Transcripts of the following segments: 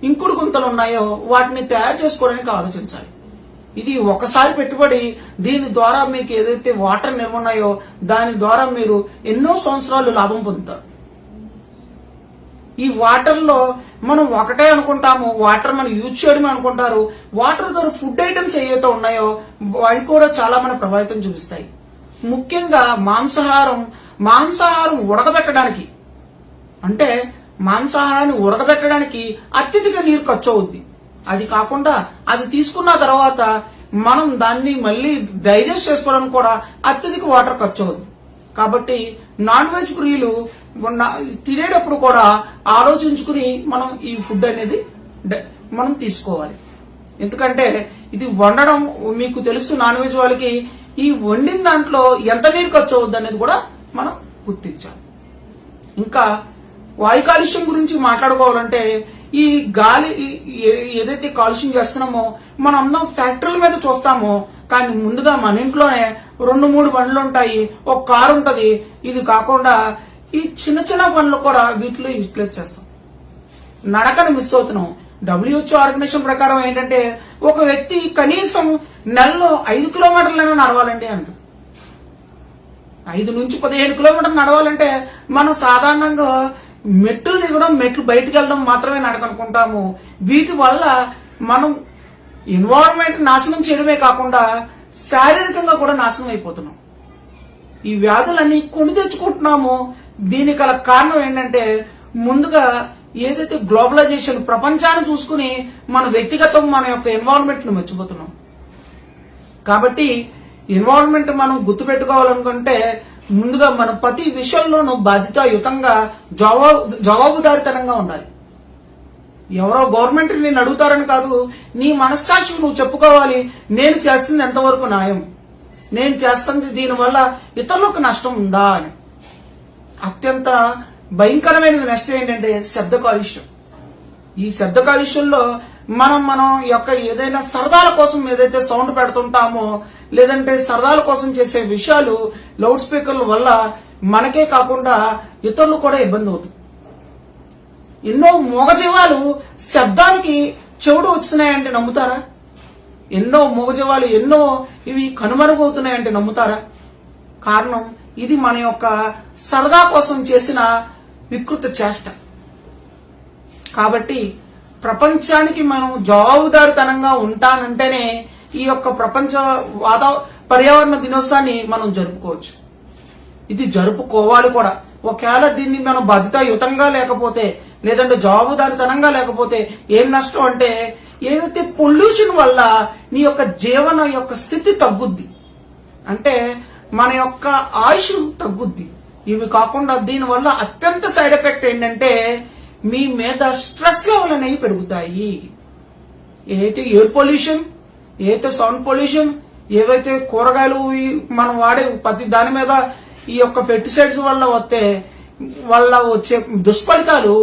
ఇంకుడు గుంతలు ఉన్నాయో వాటిని తయారు చేసుకోవడానికి ఆలోచించాలి. ఇది ఒకసారి పెట్టుబడి. దీని ద్వారా మీకు ఏదైతే వాటర్ నిల్వ ఉన్నాయో దాని ద్వారా మీరు ఎన్నో సంవత్సరాలు లాభం పొందుతారు. ఈ వాటర్ లో మనం ఒకటే అనుకుంటాము, వాటర్ మనం యూజ్ చేయడమే అనుకుంటారు. వాటర్ ద్వారా ఫుడ్ ఐటమ్స్ ఏవైతే ఉన్నాయో అవి కూడా చాలా మన ప్రభావితం చూపిస్తాయి. ముఖ్యంగా మాంసాహారం ఉడకబెట్టడానికి, అంటే మాంసాహారాన్ని ఉడకబెట్టడానికి అత్యధిక నీరు ఖర్చు అవుద్ది. అది కాకుండా అది తీసుకున్న తర్వాత మనం దాన్ని మళ్ళీ డైజెస్ట్ చేసుకోవడానికి కూడా అత్యధిక వాటర్ ఖర్చు అవుద్ది. కాబట్టి నాన్ వెజ్ ప్రియులు తినేటప్పుడు కూడా ఆలోచించుకుని మనం ఈ ఫుడ్ అనేది మనం తీసుకోవాలి. ఎందుకంటే ఇది వండడం మీకు తెలుసు, నాన్ వెజ్ వాళ్ళకి ఈ వండిన దాంట్లో ఎంత నీరు ఖర్చు అవుద్ది అనేది కూడా మనం గుర్తించాలి. ఇంకా వాయు కాలుష్యం గురించి మాట్లాడుకోవాలంటే ఈ గాలి ఏదైతే కాలుష్యం చేస్తున్నామో మనం అందరం ఫ్యాక్టరీల మీద చూస్తామో, కానీ ముందుగా మన ఇంట్లోనే 2-3 బండ్లు ఉంటాయి, ఒక కారు ఉంటది. ఇది కాకుండా ఈ చిన్న చిన్న పనులు కూడా వీటిలో యూటిలైజ్ చేస్తాం. నడకను మిస్ అవుతున్నాం. WHO ఆర్గనైజేషన్ ప్రకారం ఏంటంటే ఒక వ్యక్తి కనీసం నెలలో 5 కిలోమీటర్లైనా నడవాలండి అంటారు. 5 నుంచి 15 కిలోమీటర్లు నడవాలంటే మనం సాధారణంగా మెట్లు దిగడం, మెట్లు బయటకు వెళ్ళడం మాత్రమే నడకనుకుంటాము. వీటి వల్ల మనం ఎన్వైరన్మెంట్ నాశనం చేయడమే కాకుండా శారీరకంగా కూడా నాశనం అయిపోతున్నాం. ఈ వ్యాధులన్నీ కొని తెచ్చుకుంటున్నాము. దీనికి గల కారణం ఏంటంటే ముందుగా ఏదైతే గ్లోబలైజేషన్, ప్రపంచాన్ని చూసుకుని మన వ్యక్తిగతం మన యొక్క ఎన్వైరన్మెంట్ ను మర్చిపోతున్నాం. కాబట్టి ఎన్వైరన్మెంట్ మనం గుర్తుపెట్టుకోవాలనుకుంటే ముందుగా మనం ప్రతి విషయంలోనూ బాధ్యతాయుతంగా జవాబుదారితనంగా ఉండాలి. ఎవరో గవర్నమెంట్ నేను అడుగుతారని కాదు, నీ మనస్సాక్షి నువ్వు చెప్పుకోవాలి. నేను చేస్తుంది ఎంతవరకు న్యాయం, నేను చేస్తుంది దీనివల్ల ఇతరులకు నష్టం ఉందా అని. అత్యంత భయంకరమైన నష్టం ఏంటంటే శబ్ద కాలుష్యం. ఈ శబ్ద కాలుష్యంలో మనం యొక్క ఏదైనా సరదాల కోసం ఏదైతే సౌండ్ పెడుతుంటామో, లేదంటే సరదాల కోసం చేసే విషయాలు లౌడ్ స్పీకర్ల వల్ల మనకే కాకుండా ఇతరులు కూడా ఇబ్బంది అవుతుంది. ఎన్నో మూగజీవాలు శబ్దానికి చెవుడు వస్తున్నాయంటే నమ్ముతారా? ఎన్నో మూగజీవాలు ఇవి కనుమరుగవుతున్నాయంటే నమ్ముతారా? కారణం ఇది మన యొక్క సరదా కోసం చేసిన వికృత చేష్ట. కాబట్టి ప్రపంచానికి మనం జవాబుదారితనంగా ఉంటానంటేనే ఈ యొక్క ప్రపంచ పర్యావరణ దినోత్సవాన్ని మనం జరుపుకోవచ్చు. ఇది జరుపుకోవాలి కూడా. ఒకవేళ దీన్ని మనం బాధ్యతాయుతంగా లేకపోతే, లేదంటే జవాబుదారితనంగా లేకపోతే ఏం నష్టం అంటే ఏదైతే పొల్యూషన్ వల్ల నీ యొక్క జీవన యొక్క స్థితి తగ్గుద్ది, అంటే మన యొక్క ఆయుష్ తగ్గుద్ది. ఇవి కాకుండా దీనివల్ల అత్యంత సైడ్ ఎఫెక్ట్ ఏంటంటే మీ మీద స్ట్రెస్ లెవెల్ అనేవి పెరుగుతాయి. ఏదైతే ఎయిర్ పొల్యూషన్, ఏదైతే సౌండ్ పొల్యూషన్, ఏవైతే కూరగాయలు మనం వాడే ప్రతి దాని మీద ఈ యొక్క పెస్టిసైడ్స్ వల్ల వచ్చే దుష్ఫలితాలు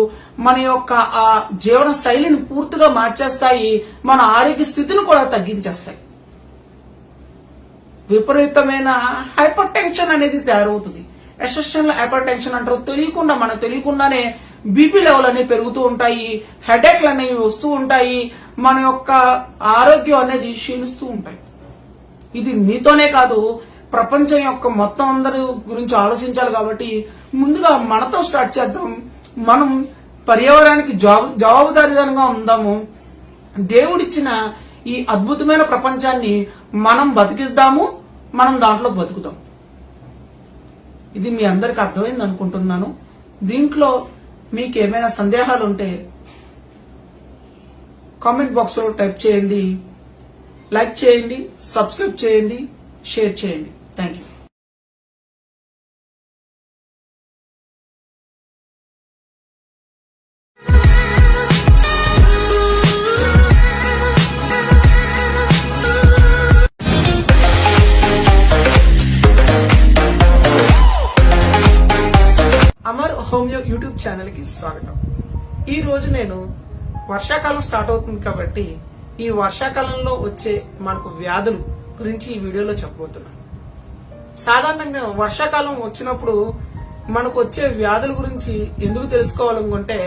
మన యొక్క ఆ జీవన శైలిని పూర్తిగా మార్చేస్తాయి. మన ఆరోగ్య స్థితిని కూడా తగ్గించేస్తాయి. విపరీతమైన హైపర్ టెన్షన్ అనేది తయారవుతుంది. ఎసెన్షియల్ హైపర్ టెన్షన్ అంటారు. మనకు తెలియకుండానే బీపీ లెవెల్ అనేవి పెరుగుతూ ఉంటాయి, హెడేక్లు అనేవి వస్తూ ఉంటాయి, మన యొక్క ఆరోగ్యం అనేది క్షీణిస్తూ ఉంటాయి. ఇది మీతోనే కాదు, ప్రపంచం యొక్క మొత్తం అందరి గురించి ఆలోచించాలి. కాబట్టి ముందుగా మనతో స్టార్ట్ చేద్దాం. మనం పర్యావరణానికి జవాబుదారీగా ఉందాము. దేవుడిచ్చిన ఈ అద్భుతమైన ప్రపంచాన్ని మనం బతికిద్దాము, మనం దాంట్లో బతుకుదాం. ఇది మీ అందరికి అర్థమైంది అనుకుంటున్నాను. దీంట్లో మీకు ఏమైనా సందేహాలు ఉంటే కామెంట్ బాక్స్ లో టైప్ చేయండి, లైక్ చేయండి, సబ్స్క్రైబ్ చేయండి, షేర్ చేయండి. Thank you. Amar home YouTube channel కి స్వాగతం. ఈ రోజు నేను వర్షాకాలం స్టార్ట్ అవుతుంది కాబట్టి ఈ వర్షాకాలంలో వచ్చే మనకు వ్యాధులు గురించి ఈ వీడియోలో చెప్పబోతున్నాను. సాధారణంగా వర్షాకాలం వచ్చినప్పుడు మనకు వచ్చే వ్యాధుల గురించి ఎందుకు తెలుసుకోవాలనుకుంటే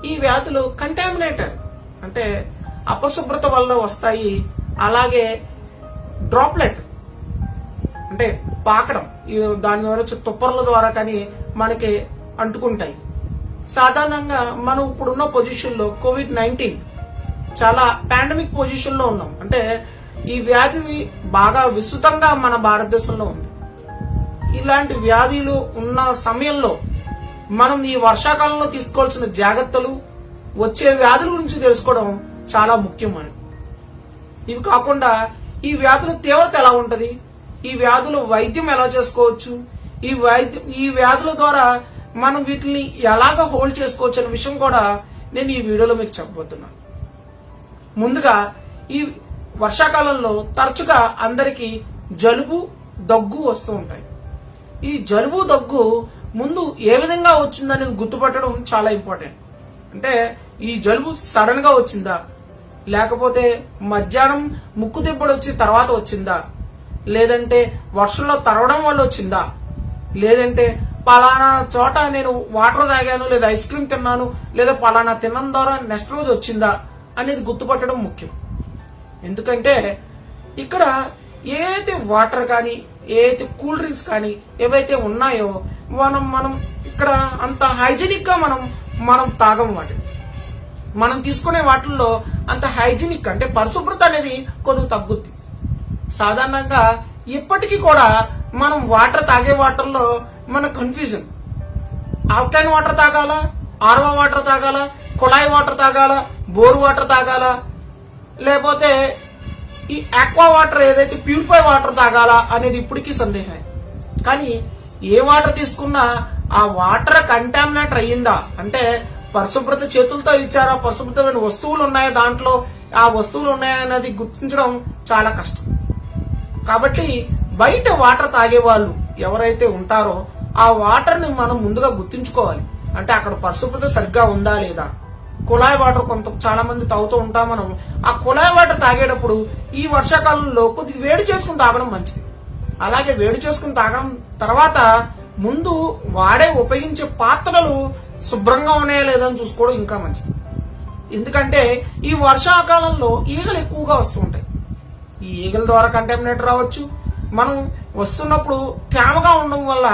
ఈ వ్యాధులు కంటామినేటెడ్ అంటే అపశుభ్రత వల్ల వస్తాయి. అలాగే డ్రాప్లెట్ అంటే పాకడం, దాని ద్వారా వచ్చే తుప్పర్ల ద్వారా కానీ మనకి అంటుకుంటాయి. సాధారణంగా మనం ఇప్పుడున్న పొజిషన్లో కోవిడ్-19 చాలా పాండమిక్ పొజిషన్ లో ఉన్నాం. అంటే ఈ వ్యాధి బాగా విస్తృతంగా మన భారతదేశంలో ఉంది. ఇలాంటి వ్యాధులు ఉన్న సమయంలో మనం ఈ వర్షాకాలంలో తీసుకోవాల్సిన జాగ్రత్తలు, వచ్చే వ్యాధుల గురించి తెలుసుకోవడం చాలా ముఖ్యం. అని ఇవి కాకుండా ఈ వ్యాధుల తీవ్రత ఎలా ఉంటది, ఈ వ్యాధుల వైద్యం ఎలా చేసుకోవచ్చు, ఈ వ్యాధుల ద్వారా మనం వీటిని ఎలాగ హోల్డ్ చేసుకోవచ్చు అనే విషయం కూడా నేను ఈ వీడియోలో మీకు చెప్పబోతున్నాను. ముందుగా ఈ వర్షాకాలంలో తరచుగా అందరికీ జలుబు, దగ్గు వస్తూ ఉంటాయి. ఈ జలుబు, దగ్గు ముందు ఏ విధంగా వచ్చిందనేది గుర్తుపట్టడం చాలా ఇంపార్టెంట్. అంటే ఈ జలుబు సడన్ గా వచ్చిందా, లేకపోతే మధ్యాహ్నం ముక్కు తిప్పడు వచ్చి తర్వాత వచ్చిందా, లేదంటే వర్షంలో తడవడం వల్ల వచ్చిందా, లేదంటే పలానా చోట నేను వాటర్ తాగాను, లేదా ఐస్ క్రీమ్ తిన్నాను, లేదా పలానా తినడం ద్వారా నెక్స్ట్ రోజు వచ్చిందా అనేది గుర్తుపట్టడం ముఖ్యం. ఎందుకంటే ఇక్కడ ఏదైతే వాటర్ కానీ, ఏదైతే కూల్ డ్రింక్స్ కానీ ఏవైతే ఉన్నాయో మనం ఇక్కడ అంత హైజీనిక్ గా మనం తాగం. వాటిని మనం తీసుకునే వాటిల్లో అంత హైజీనిక్ అంటే పరిశుభ్రత అనేది కొద్దిగా తగ్గుద్ది. సాధారణంగా ఇప్పటికీ కూడా మనం వాటర్ తాగే వాటర్లో మన కన్ఫ్యూజన్, ఆల్కలైన్ వాటర్ తాగాలా, ఆర్వో వాటర్ తాగాలా, కుళాయి వాటర్ తాగాలా, బోర్ వాటర్ తాగాలా, లేకపోతే ఈ ఆక్వా వాటర్ ఏదైతే ప్యూరిఫై వాటర్ తాగాలా అనేది ఇప్పటికీ సందేహమే. కానీ ఏ వాటర్ తీసుకున్నా ఆ వాటర్ కంటామినేటర్ అయ్యిందా, అంటే పరిశుభ్రత చేతులతో ఇచ్చారా, పరిశుభ్రతమైన వస్తువులు ఉన్నాయా దాంట్లో, ఆ వస్తువులు ఉన్నాయా అనేది గుర్తించడం చాలా కష్టం. కాబట్టి బయట వాటర్ తాగే వాళ్ళు ఎవరైతే ఉంటారో ఆ వాటర్ ని మనం ముందుగా గుర్తించుకోవాలి. అంటే అక్కడ పరిశుభ్రత సరిగ్గా ఉందా లేదా. కుళాయి వాటర్ చాలా మంది తాగుతూ ఉంటాం మనం. ఆ కుళాయి వాటర్ తాగేటప్పుడు ఈ వర్షాకాలంలో కొద్దిగా వేడి చేసుకుని తాగడం మంచిది. అలాగే వేడి చేసుకుని తాగడం తర్వాత ముందు ఉపయోగించే పాత్రలు శుభ్రంగా ఉన్నాయా లేదా అని చూసుకోవడం ఇంకా మంచిది. ఎందుకంటే ఈ వర్షాకాలంలో ఈగలు ఎక్కువగా వస్తూ ఉంటాయి. ఈ ఈగల ద్వారా కంటామినేట్ రావచ్చు. మనం వస్తున్నప్పుడు తేమగా ఉండడం వల్ల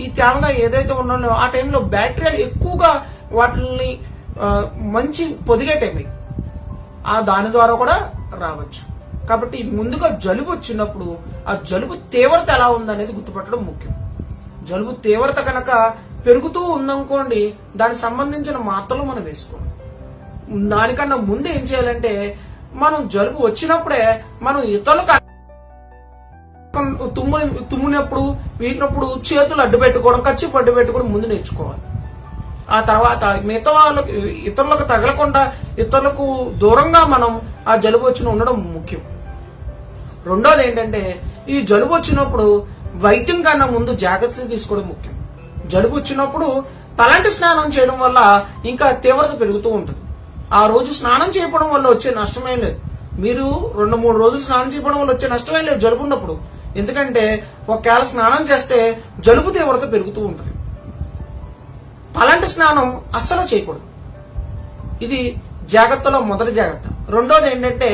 ఈ తేమగా ఏదైతే ఉన్నాయో ఆ టైంలో బ్యాక్టీరియాలు ఎక్కువగా వాటిని మంచి పొదిగే టైం దాని ద్వారా కూడా రావచ్చు. కాబట్టి ముందుగా జలుబు వచ్చినప్పుడు ఆ జలుబు తీవ్రత ఎలా ఉందనేది గుర్తుపట్టడం ముఖ్యం. జలుబు తీవ్రత కనుక పెరుగుతూ ఉందనుకోండి, దానికి సంబంధించిన మాత్రలు మనం వేసుకోవాలి. దానికన్నా ముందు ఏం చేయాలంటే మనం జలుబు వచ్చినప్పుడే మనం ఇతరులకు తుమ్మినప్పుడు వీటినప్పుడు చేతులు అడ్డు పెట్టుకోవడం, కచ్చిపు అడ్డు పెట్టుకోవడం ముందు నేర్చుకోవాలి. ఆ తర్వాత మిగతా వాళ్ళకి ఇతరులకు తగలకుండా ఇతరులకు దూరంగా మనం ఆ జలుబు వచ్చిన ఉండడం ముఖ్యం. రెండోది ఏంటంటే ఈ జలుబు వచ్చినప్పుడు వైద్యం కన్నా ముందు జాగ్రత్తలు తీసుకోవడం ముఖ్యం. జలుబు వచ్చినప్పుడు తలంటి స్నానం చేయడం వల్ల ఇంకా తీవ్రత పెరుగుతూ ఉంటుంది. ఆ రోజు స్నానం చేయడం వల్ల వచ్చే నష్టమేం లేదు. మీరు 2-3 రోజులు స్నానం చేయడం వల్ల వచ్చే నష్టమేం లేదు జలుబు ఉన్నప్పుడు. ఎందుకంటే ఒకవేళ స్నానం చేస్తే జలుబు తీవ్రత పెరుగుతూ ఉంటుంది. తలంటి స్నానం అస్సలు చేయకూడదు. ఇది జాగ్రత్తలో మొదటి జాగ్రత్త. రెండోది ఏంటంటే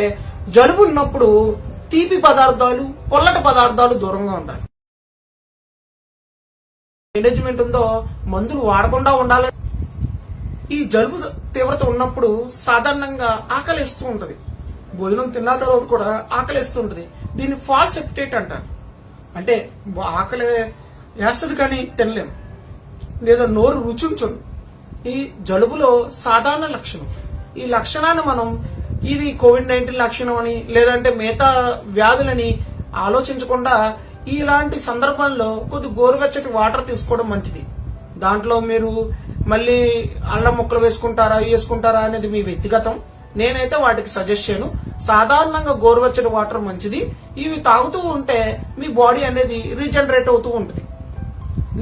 జలుబు ఉన్నప్పుడు తీపి పదార్థాలు, పొల్లటి పదార్థాలు దూరంగా ఉండాలి. మేనేజ్మెంట్ ఉందో మందులు వాడకుండా ఉండాలి. ఈ జలుబు తీవ్రత ఉన్నప్పుడు సాధారణంగా ఆకలిస్తూ ఉంటది. భోజనం తిన్న తర్వాత కూడా ఆకలిస్తూ ఉంటది. దీన్ని ఫాల్స్ ఎపిటైట్ అంటారు. అంటే ఆకలి వేస్తుంది కానీ తినలేం, లేదా నోరు రుచించదు. ఈ జలుబులో సాధారణ లక్షణం. ఈ లక్షణాన్ని మనం ఇది కోవిడ్-19 లక్షణం అని లేదంటే మిగతా వ్యాధులని ఆలోచించకుండా ఇలాంటి సందర్భంలో కొద్ది గోరువెచ్చటి వాటర్ తీసుకోవడం మంచిది. దాంట్లో మీరు మళ్ళీ అల్లం ముక్కలు వేసుకుంటారా అనేది మీ వ్యక్తిగతం. నేనైతే వాటికి సజెస్ట్ చేయను. సాధారణంగా గోరువెచ్చటి వాటర్ మంచిది. ఇవి తాగుతూ ఉంటే మీ బాడీ అనేది రీజనరేట్ అవుతూ ఉంటుంది.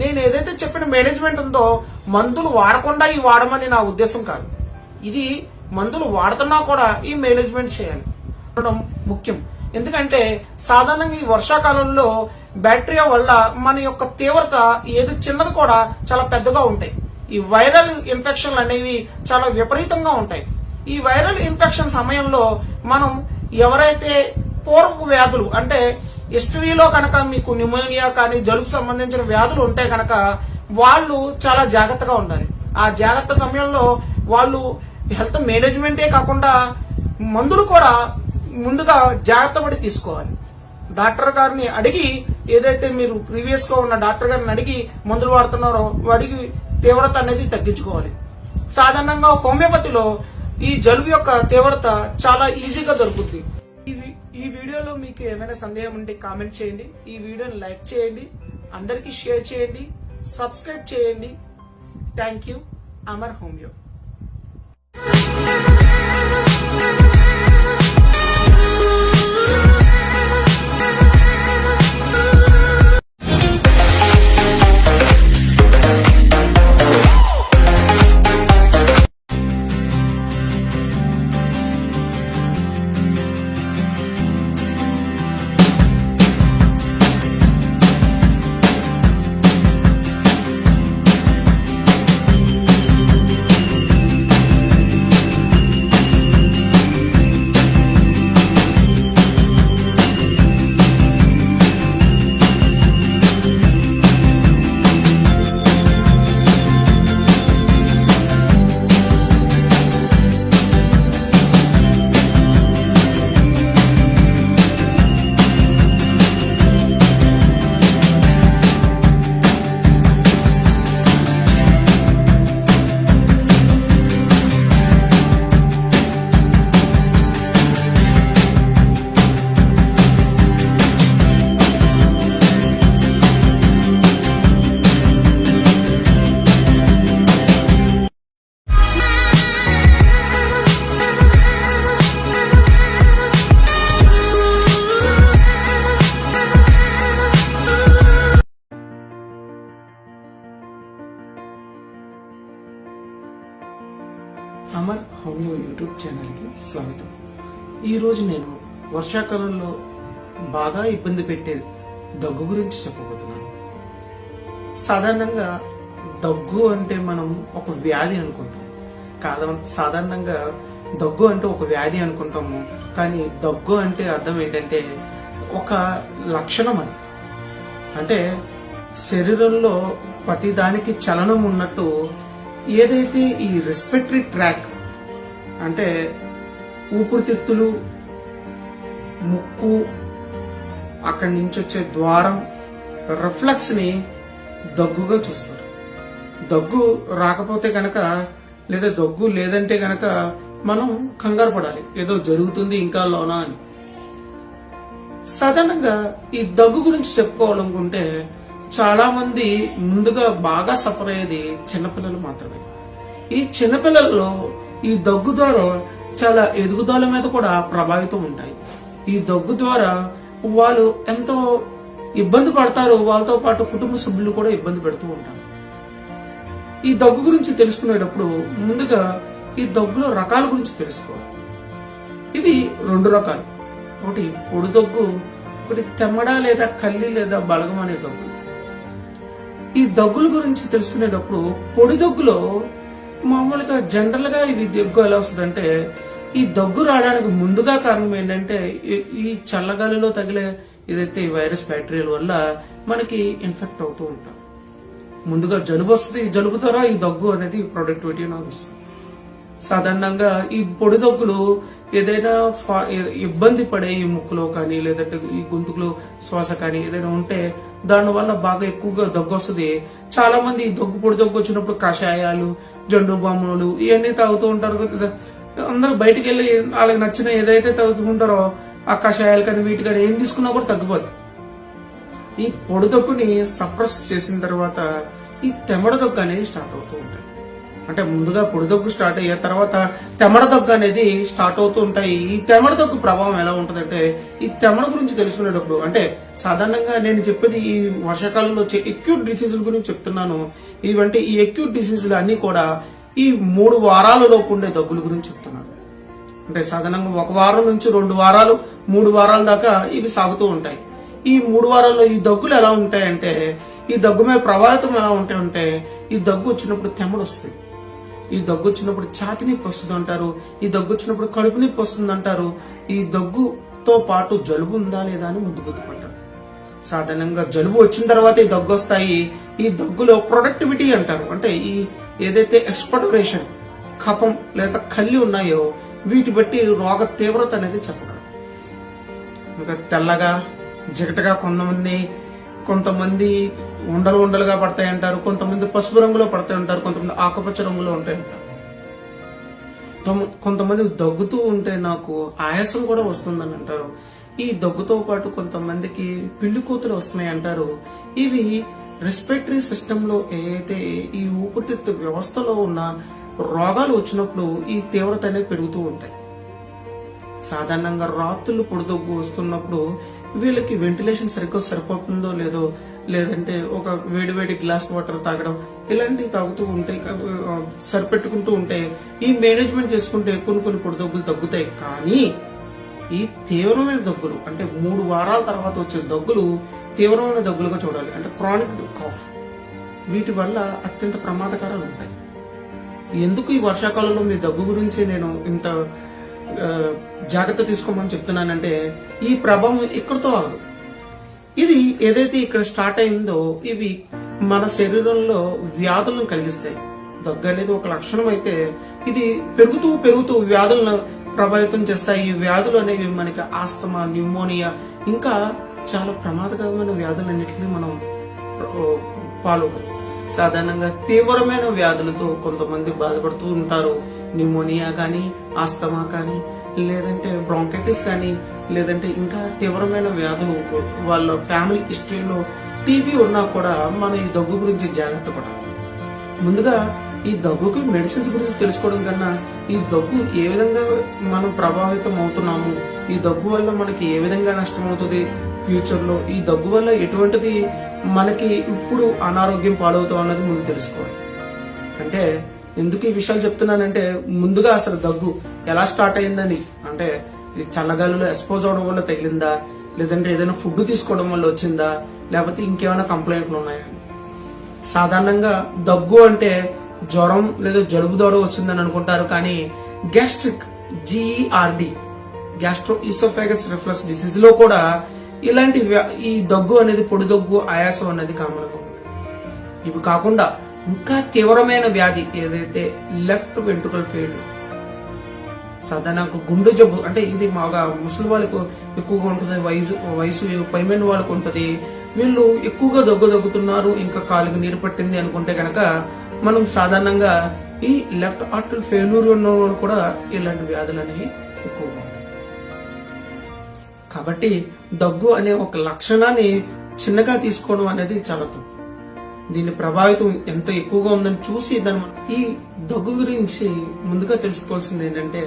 నేను ఏదైతే చెప్పిన మేనేజ్మెంట్ ఉందో మందులు వాడకుండా ఈ వాడమని నా ఉద్దేశం కాదు. ఇది మందులు వాడుతున్నా కూడా ఈ మేనేజ్మెంట్ చేయాలి ముఖ్యం. ఎందుకంటే సాధారణంగా ఈ వర్షాకాలంలో బ్యాక్టీరియా వల్ల మన యొక్క తీవ్రత ఏది చిన్నది కూడా చాలా పెద్దగా ఉంటాయి. ఈ వైరల్ ఇన్ఫెక్షన్లు అనేవి చాలా విపరీతంగా ఉంటాయి. ఈ వైరల్ ఇన్ఫెక్షన్ సమయంలో మనం ఎవరైతే పూర్వపు వ్యాధులు అంటే హిస్టరీలో కనుక మీకు న్యూమోనియా కానీ జలుబు సంబంధించిన వ్యాధులు ఉంటే కనుక వాళ్ళు చాలా జాగ్రత్తగా ఉండాలి. ఆ జాగ్రత్త సమయంలో వాళ్ళు హెల్త్ మేనేజ్మెంటే కాకుండా మందులు కూడా ముందుగా జాగ్రత్త పడి తీసుకోవాలి. డాక్టర్ గారిని అడిగి, ఏదైతే మీరు ప్రీవియస్ గా ఉన్న డాక్టర్ గారిని అడిగి మందులు వాడుతున్నారో వాడికి తీవ్రత అనేది తగ్గించుకోవాలి. సాధారణంగా హోమియోపతిలో ఈ జలుబు యొక్క తీవ్రత చాలా ఈజీగా దొరుకుతుంది. ఈ వీడియోలో మీకు ఏమైనా సందేహం ఉంటే కామెంట్ చేయండి. ఈ వీడియోని లైక్ చేయండి, అందరికీ షేర్ చేయండి, సబ్స్క్రైబ్ చేయండి. Thank you. Amar homeo. Amar homeo YouTube ఛానల్కి స్వాగతం. ఈరోజు నేను వర్షాకాలంలో బాగా ఇబ్బంది పెట్టే దగ్గు గురించి చెప్పబోతున్నాను. సాధారణంగా దగ్గు అంటే మనం ఒక వ్యాధి అనుకుంటాం. సాధారణంగా దగ్గు అంటే ఒక వ్యాధి అనుకుంటాము. కానీ దగ్గు అంటే అర్థం ఏంటంటే ఒక లక్షణం. అది అంటే శరీరంలో ప్రతి దానికి చలనం ఉన్నట్టు ఏదైతే ఈ రెస్పిరేటరీ ట్రాక్ అంటే ఊపిరితిత్తులు, ముక్కు, అక్కడి నుంచి వచ్చే ద్వారం, రిఫ్లెక్స్ ని దగ్గుగా చూస్తారు. దగ్గు రాకపోతే గనక లేదా దగ్గు లేదంటే గనక మనం కంగారు పడాలి, ఏదో జరుగుతుంది ఇంకా లోనా అని. సాధారణంగా ఈ దగ్గు గురించి చెప్పుకోవాలనుకుంటే చాలా మంది ముందుగా బాగా సఫర్ అయ్యేది చిన్నపిల్లలు మాత్రమే. ఈ చిన్నపిల్లల్లో ఈ దగ్గు ద్వారా చాలా ఎదుగుదల మీద కూడా ప్రభావితం ఉంటాయి. ఈ దగ్గు ద్వారా వాళ్ళు ఎంతో ఇబ్బంది పడతారు, వాళ్ళతో పాటు కుటుంబ సభ్యులు కూడా ఇబ్బంది పెడుతూ ఉంటారు. ఈ దగ్గు గురించి తెలుసుకునేటప్పుడు ముందుగా ఈ దగ్గులో రకాల గురించి తెలుసుకోవాలి. ఇది 2 రకాలు. ఒకటి పొడి దగ్గు, ఒకటి తెమ్మడ లేదా కల్లి లేదా బలగం అనే దగ్గు. ఈ దగ్గుల గురించి తెలుసుకునేటప్పుడు పొడి దగ్గులో మామూలుగా జనరల్ గా ఇవి దగ్గు ఎలా వస్తుందంటే, ఈ దగ్గు రావడానికి ముందుగా కారణం ఏంటంటే ఈ చల్లగాలిలో తగిలే ఏదైతే వైరస్ బ్యాక్టీరియల్ వల్ల మనకి ఇన్ఫెక్ట్ అవుతూ ఉంటాం. ముందుగా జలుబు వస్తుంది, జలుబు ద్వారా ఈ దగ్గు అనేది ప్రొడక్టివిటీ వస్తుంది. సాధారణంగా ఈ పొడి దగ్గులు ఏదైనా ఇబ్బంది పడే ఈ ముక్కులో కానీ లేదంటే ఈ గొంతుకులో శ్వాస కానీ ఏదైనా ఉంటే దాని వల్ల బాగా ఎక్కువగా దగ్గు వస్తుంది. చాలా మంది ఈ దగ్గు పొడి దగ్గు వచ్చినప్పుడు కషాయాలు, జండు బాములు ఇవన్నీ తాగుతూ ఉంటారు. అందరూ బయటికి వెళ్ళి వాళ్ళకి నచ్చిన ఏదైతే తాగుతుంటారో ఆ కషాయాలు కానీ వీటి కానీ ఏం తీసుకున్నా కూడా తగ్గిపోద్ది. ఈ పొడి దగ్గుని సప్రెస్ చేసిన తర్వాత ఈ తెమ్మడ దగ్గు అనేది స్టార్ట్ అవుతూ ఉంటాయి. అంటే ముందుగా పొడి దగ్గు స్టార్ట్ అయ్యే తర్వాత తెమ్మడ దగ్గు అనేది స్టార్ట్ అవుతూ ఉంటాయి. ఈ తెమ్మడ దగ్గు ప్రభావం ఎలా ఉంటుందంటే, ఈ తెమ్మడ గురించి తెలుసుకునేటప్పుడు అంటే సాధారణంగా నేను చెప్పేది ఈ వర్షాకాలంలో వచ్చే ఎక్యూట్ డిసీజుల గురించి చెప్తున్నాను. ఇవంటే ఈ ఎక్యూట్ డిసీజులు అన్ని కూడా ఈ 3 వారాల లోపు ఉండే దగ్గుల గురించి చెప్తున్నాను. అంటే సాధారణంగా 1 వారం నుంచి 2 వారాలు 3 వారాల దాకా ఇవి సాగుతూ ఉంటాయి. ఈ 3 వారాల్లో ఈ దగ్గులు ఎలా ఉంటాయంటే, ఈ దగ్గు మీద ప్రభావితం ఎలా ఉంటాయంటే, ఈ దగ్గు వచ్చినప్పుడు తెమ్మడు వస్తుంది, ఈ దగ్గు వచ్చినప్పుడు ఛాతి నొప్పి వస్తుంది అంటారు, ఈ దగ్గు వచ్చినప్పుడు కడుపు నొప్పి వస్తుంది అంటారు. ఈ దగ్గుతో పాటు జలుబు ఉందా లేదా అని ముందు గుర్తుపట్టారు. సాధారణంగా జలుబు వచ్చిన తర్వాత ఈ దగ్గు వస్తాయి. ఈ దగ్గులో ప్రొడక్టివిటీ అంటారు, అంటే ఈ ఏదైతే ఎక్స్పర్టరేషన్ కఫం లేదా కల్లి ఉన్నాయో వీటి బట్టి రోగ తీవ్రత అనేది చెప్పగలరు. ఇంకా తెల్లగా జిగటగా కొంతమంది ఉండలు ఉండలుగా పడతాయి అంటారు, కొంతమంది పసుపు రంగులో పడతాయి అంటారు, కొంతమంది ఆకుపచ్చ రంగులో ఉంటాయి అంటారు. కొంతమంది దగ్గుతూ ఉంటే నాకు ఆయాసం కూడా వస్తుందని అంటారు. ఈ దగ్గుతో పాటు కొంతమందికి పిల్లి కూతులు వస్తున్నాయి అంటారు. ఇవి రెస్పిరేటరీ సిస్టమ్ లో ఏదైతే ఈ ఊపిరితిత్తు వ్యవస్థలో ఉన్న రోగాలు వచ్చినప్పుడు ఈ తీవ్రత అనేది పెరుగుతూ ఉంటాయి. సాధారణంగా రాత్రులు పొడిదొగ్గు వస్తున్నప్పుడు వీళ్ళకి వెంటిలేషన్ సరిగ్గా సరిపోతుందో లేదో, లేదంటే ఒక వేడి గ్లాస్ వాటర్ తాగడం ఇలాంటివి తాగుతూ ఉంటే సరిపెట్టుకుంటూ ఉంటే ఈ మేనేజ్మెంట్ చేసుకుంటే కొన్ని పొడిదొగ్గులు తగ్గుతాయి. కానీ ఈ తీవ్రమైన దగ్గులు అంటే 3 వారాల తర్వాత వచ్చే దగ్గులు తీవ్రమైన దగ్గులుగా చూడాలి, అంటే క్రానిక్ కాఫ్. వీటి వల్ల అత్యంత ప్రమాదకరాలు ఉంటాయి. ఎందుకు ఈ వర్షాకాలంలో మీ దగ్గు గురించి నేను ఇంత జాగ్రత్త తీసుకోమని చెప్తున్నానంటే ఈ ప్రభావం ఇక్కడితో ఆగదు. ఇది ఏదైతే ఇక్కడ స్టార్ట్ అయిందో ఇవి మన శరీరంలో వ్యాధులను కలిగిస్తాయి. దగ్గు అనేది ఒక లక్షణం అయితే ఇది పెరుగుతూ వ్యాధులను ప్రభావితం చేస్తాయి. ఈ వ్యాధులు అనేవి మనకి ఆస్తమా, న్యూమోనియా ఇంకా చాలా ప్రమాదకరమైన వ్యాధులన్నింటినీ మనం పాల్గొంటాం. సాధారణంగా తీవ్రమైన వ్యాధులతో కొంతమంది బాధపడుతూ ఉంటారు. న్యూమోనియా కానీ, ఆస్తమా కానీ, లేదంటే బ్రాంకైటిస్ కానీ, లేదంటే ఇంకా తీవ్రమైన వ్యాధులు వాళ్ళ ఫ్యామిలీ హిస్టరీలో టీబీ ఉన్నా కూడా మనం ఈ దగ్గు గురించి జాగ్రత్త పడాలి. ముందుగా ఈ దగ్గుకి మెడిసిన్స్ గురించి తెలుసుకోవడం కన్నా ఈ దగ్గు ఏ విధంగా మనం ప్రభావితం అవుతున్నాము, ఈ దగ్గు వల్ల మనకి ఏ విధంగా నష్టం అవుతుంది ఫ్యూచర్ లో, ఈ దగ్గు వల్ల ఎటువంటిది మనకి ఇప్పుడు అనారోగ్యం పాలవుతాం అన్నది ముందు తెలుసుకోవాలి. అంటే ఎందుకు ఈ విషయాలు చెప్తున్నానంటే ముందుగా అసలు దగ్గు ఎలా స్టార్ట్ అయిందని, అంటే చల్లగాలిలో ఎక్స్పోజ్ అవడం వల్ల తగిలిందా, లేదంటే ఏదైనా ఫుడ్ తీసుకోవడం వల్ల వచ్చిందా, లేకపోతే ఇంకేమైనా కంప్లైంట్లు ఉన్నాయా. సాధారణంగా దగ్గు అంటే జ్వరం లేదా జలుబు ద్వారా వచ్చిందని అనుకుంటారు, కానీ gastric GERD gastro oesophagus reflux disease లో కూడా ఇలాంటి ఈ దగ్గు అనేది పొడి దగ్గు, ఆయాసం అనేది కామన్ గా ఉంటుంది. ఇవి కాకుండా ఇంకా తీవ్రమైన వ్యాధి ఏదైతే లెఫ్ట్ వెంట్రుకల్ ఫెయిల్యూర్, సాధారణంగా గుండె జబ్బు, అంటే ఇది మాగా ముసలి వాళ్ళకు ఎక్కువగా ఉంటుంది, వయసు పైమైన వాళ్ళకు ఉంటుంది. వీళ్ళు ఎక్కువగా దగ్గుతున్నారు, ఇంకా కాలుకి నీరు పట్టింది అనుకుంటే కనుక మనం సాధారణంగా ఈ లెఫ్ట్ ఆర్టరీ ఫెయిల్యూర్ ఉన్న వాళ్ళు కూడా ఇలాంటి వ్యాధులు అనేవి ఎక్కువగా ఉంటాయి. కాబట్టి దగ్గు అనే ఒక లక్షణాన్ని చిన్నగా తీసుకోవడం అనేది చాలా తప్పు. దీని ప్రభావితం ఎంత ఎక్కువగా ఉందని చూసి ఈ దగ్గు గురించి ముందుగా తెలుసుకోవాల్సింది ఏంటంటే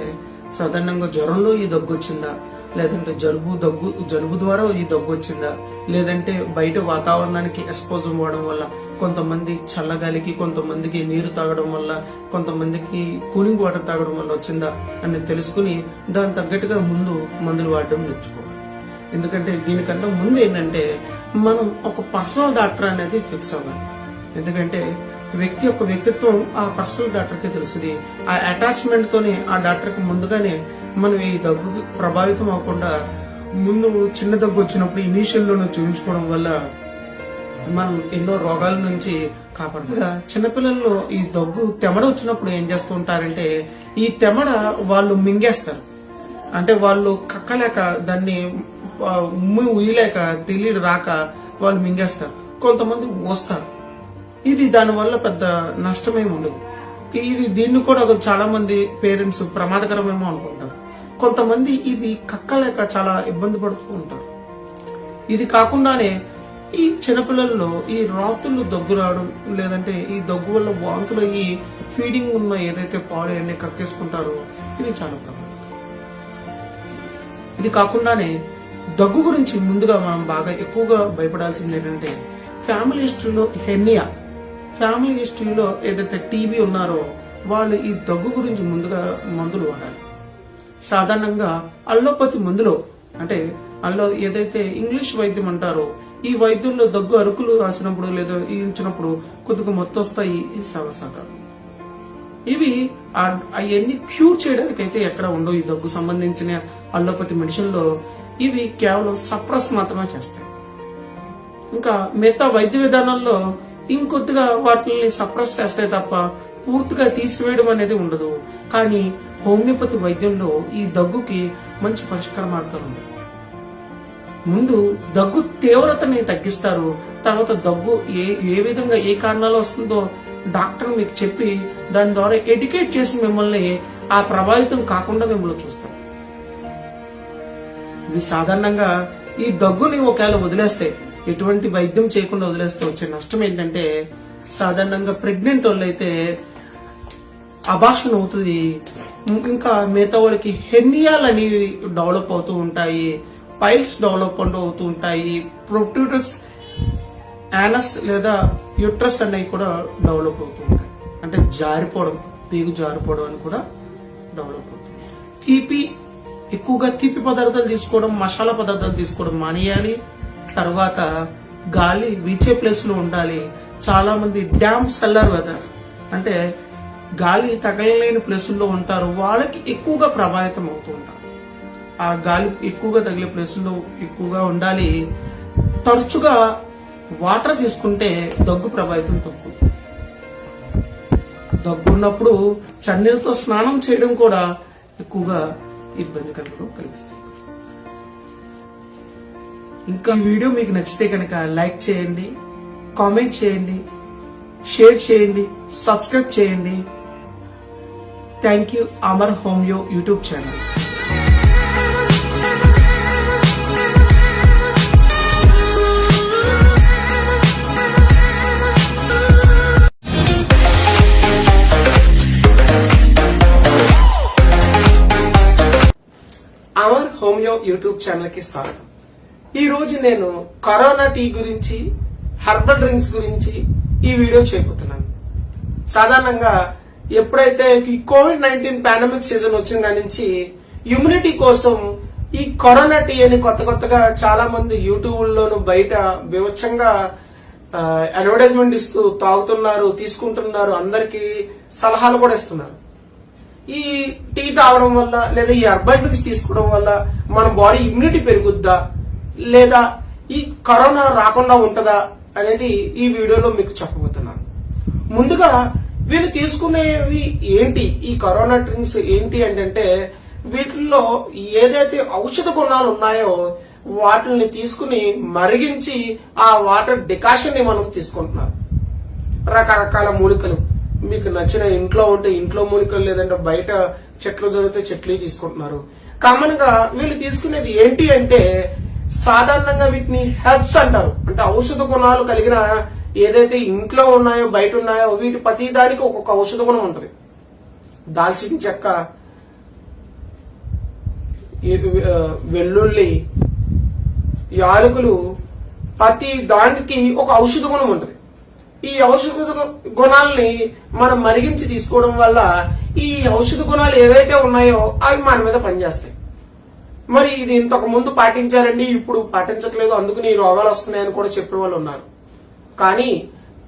సాధారణంగా జ్వరంలో ఈ దగ్గు వచ్చిందా, లేదంటే జలుబు ద్వారా ఈ దగ్గు వచ్చిందా, లేదంటే బయట వాతావరణానికి ఎక్స్పోజ్ అవ్వడం వల్ల, కొంతమంది చల్లగాలికి, కొంతమందికి నీరు తాగడం వల్ల, కొంతమందికి కూలింగ్ వాటర్ తాగడం వల్ల వచ్చిందా అని తెలుసుకుని దాని తగ్గట్టుగా ముందు మందులు వాడడం నేర్చుకోవాలి. ఎందుకంటే దీనికన్నా ముందు ఏంటంటే మనం ఒక పర్సనల్ డాక్టర్ అనేది ఫిక్స్ అవ్వాలి. ఎందుకంటే వ్యక్తి యొక్క వ్యక్తిత్వం ఆ పర్సనల్ డాక్టర్ కి తెలుస్తుంది. ఆ అటాచ్మెంట్ తోనే ఆ డాక్టర్ కి ముందుగానే మనం ఈ దగ్గు ప్రభావితం అవ్వకుండా ముందు చిన్న దగ్గు వచ్చినప్పుడు ఇనీషియల్ లోనే చూపించుకోవడం వల్ల మనం ఎన్నో రోగాల నుంచి కాపాడుతుంది. చిన్నపిల్లల్లో ఈ దగ్గు తెమడ వచ్చినప్పుడు ఏం చేస్తూ ఉంటారంటే ఈ తెమడ వాళ్ళు మింగేస్తారు, అంటే వాళ్ళు కక్కలేక దాన్ని ఉయ్యలేక తెలియదు రాక వాళ్ళు మింగేస్తారు, కొంతమంది వస్తారు. ఇది దానివల్ల పెద్ద నష్టమేమి ఉండదు. దీన్ని కూడా చాలా మంది పేరెంట్స్ ప్రమాదకరమేమో అనుకుంటారు. కొంతమంది ఇది కక్కలేక చాలా ఇబ్బంది పడుతూ ఉంటారు. ఇది కాకుండానే ఈ చిన్నపిల్లల్లో ఈ రాత్రులు దగ్గు రావడం, లేదంటే ఈ దగ్గు వల్ల వాంతులు ఈ ఫీడింగ్ ఉన్న ఏదైతే పాలు అన్ని కక్కేసుకుంటారో ఇది చాలా ప్రమాదం. ఇది కాకుండానే దగ్గు గురించి ముందుగా మనం బాగా ఎక్కువగా భయపడాల్సింది ఏంటంటే ఫ్యామిలీ హిస్టరీలో హెర్నియా, ఫ్యామిలీ హిస్టరీలో ఏదైతే టీబీ ఉన్నారో వాళ్ళు ఈ దగ్గు గురించి ముందుగా మందులు వాడాలి. సాధారణంగా అల్లోపతి మందులో, అంటే ఏదైతే ఇంగ్లీష్ వైద్యం అంటారో ఈ వైద్యుల్లో దగ్గు అరుకులు రాసినప్పుడు లేదా ఇచ్చినప్పుడు కొద్దిగా మొత్తం వస్తాయి ఈ సవసాదాలు. ఇవి అవన్నీ క్యూర్ చేయడానికి అయితే ఎక్కడ ఉండవు. ఈ దగ్గు సంబంధించిన అల్లోపతి మెడిసిన్ లో ఇవి కేవలం సప్రెస్ మాత్రమే చేస్తాయి. ఇంకా మిగతా వైద్య విధానాల్లో ఇంకొద్దిగా వాటిని సప్రెస్ చేస్తాయి తప్ప పూర్తిగా తీసివేయడం అనేది ఉండదు. కానీ హోమియోపతి వైద్యంలో ఈ దగ్గుకి మంచి పరిష్కార మార్గాలు ఉన్నాయి. ముందు దగ్గు తీవ్రతని తగ్గిస్తారు. తర్వాత దగ్గు ఏ విధంగా ఏ కారణాలు వస్తుందో డాక్టర్ మీకు చెప్పి దాని ద్వారా ఎడ్యుకేట్ చేసి మిమ్మల్ని ఆ ప్రభావితం కాకుండా మిమ్మల్ని చూస్తారు. ఇది సాధారణంగా ఈ దగ్గుని ఒకవేళ వదిలేస్తే, ఎటువంటి వైద్యం చేయకుండా వదిలేస్తే వచ్చే నష్టం ఏంటంటే, సాధారణంగా ప్రెగ్నెంట్ వాళ్ళు అయితే అబార్షన్ అవుతుంది. ఇంకా మిగతా వాళ్ళకి హెర్నియాలు అనేవి డెవలప్ అవుతూ ఉంటాయి, పైల్స్ డెవలప్ అవుతూ ఉంటాయి, ప్రొట్రూడర్స్ యానస్ లేదా యూట్రస్ అనేవి కూడా డెవలప్ అవుతూ ఉంటాయి. అంటే జారిపోవడం, పేగు జారిపోవడం అని కూడా డెవలప్ అవుతుంది. ఎక్కువగా తీపి పదార్థాలు తీసుకోవడం, మసాలా పదార్థాలు తీసుకోవడం మానేయాలి. తర్వాత గాలి వీచే ప్లేస్ లో ఉండాలి. చాలా మంది డ్యామ్ సెల్లర్ వెదర్ అంటే గాలి తగలలేని ప్లేసుల్లో ఉంటారు. వాళ్ళకి ఎక్కువగా ప్రభావితం అవుతూ ఉంటారు. ఆ గాలి ఎక్కువగా తగిలే ప్లేసుల్లో ఎక్కువగా ఉండాలి. తరచుగా వాటర్ తీసుకుంటే దగ్గు ప్రభావితం తక్కువ. దగ్గు ఉన్నప్పుడు చన్నీళ్ళతో స్నానం చేయడం కూడా ఎక్కువగా ఇబ్బంది కలిగిస్తుంది. ఇంకా ఈ వీడియో మీకు నచ్చితే కనుక లైక్ చేయండి, కామెంట్ చేయండి, షేర్ చేయండి, సబ్స్క్రైబ్ చేయండి. Thank you. Amar homeo YouTube channel. Amar homeo YouTube channel కి స్వాగతం. ఈ రోజు నేను కరోనా టీ గురించి, హెర్బల్ డ్రింక్స్ గురించి ఈ వీడియో చేయబోతున్నాను. సాధారణంగా ఎప్పుడైతే ఈ కోవిడ్-19 పాండమిక్ సీజన్ వచ్చిన దాని నుంచి ఇమ్యూనిటీ కోసం ఈ కరోనా టీ అని కొత్తగా చాలా మంది యూట్యూబ్ లోను బయట బీభత్సంగా అడ్వర్టైజ్మెంట్ ఇస్తూ తాగుతున్నారు, తీసుకుంటున్నారు, అందరికి సలహాలు కూడా ఇస్తున్నారు. ఈ టీ తాగడం వల్ల లేదా ఈ హెర్బల్ డ్రింక్స్ తీసుకోవడం వల్ల మన బాడీ ఇమ్యూనిటీ పెరుగుద్దా లేదా ఈ కరోనా రాకుండా ఉంటదా అనేది ఈ వీడియోలో మీకు చెప్పబోతున్నాను. ముందుగా వీళ్ళు తీసుకునేవి ఏంటి, ఈ కరోనా డ్రింక్స్ ఏంటి అంటే వీటిల్లో ఏదైతే ఔషధ గుణాలు ఉన్నాయో వాటిని తీసుకుని మరిగించి ఆ వాటర్ డికాషన్ ని మనం తీసుకుంటున్నాం. రకరకాల మూలికలు మీకు నచ్చిన ఇంట్లో ఉంటే ఇంట్లో మూలికలు, లేదంటే బయట చెట్లు దొరికితే చెట్లు తీసుకుంటున్నారు. కామన్ గా వీళ్ళు తీసుకునేది ఏంటి అంటే సాధారణంగా వీటిని హెర్బ్స్ అంటారు. అంటే ఔషధ గుణాలు కలిగిన ఏదైతే ఇంట్లో ఉన్నాయో బయట ఉన్నాయో వీటి ప్రతి దానికి ఒక్కొక్క ఔషధ గుణం ఉంటుంది. దాల్చిన చెక్క, వెల్లుల్లి, యాలకులు, ప్రతి దానికి ఒక ఔషధ గుణం ఉంటుంది. ఈ ఔషధ గుణాలని మనం మరిగించి తీసుకోవడం వల్ల ఈ ఔషధ గుణాలు ఏవైతే ఉన్నాయో అవి మన మీద పనిచేస్తాయి. మరి ఇది ఇంతకు ముందు పాటించారండి, ఇప్పుడు పాటించట్లేదు, అందుకని ఈ రోగాలు వస్తున్నాయని కూడా చెప్పిన వాళ్ళు ఉన్నారు. కానీ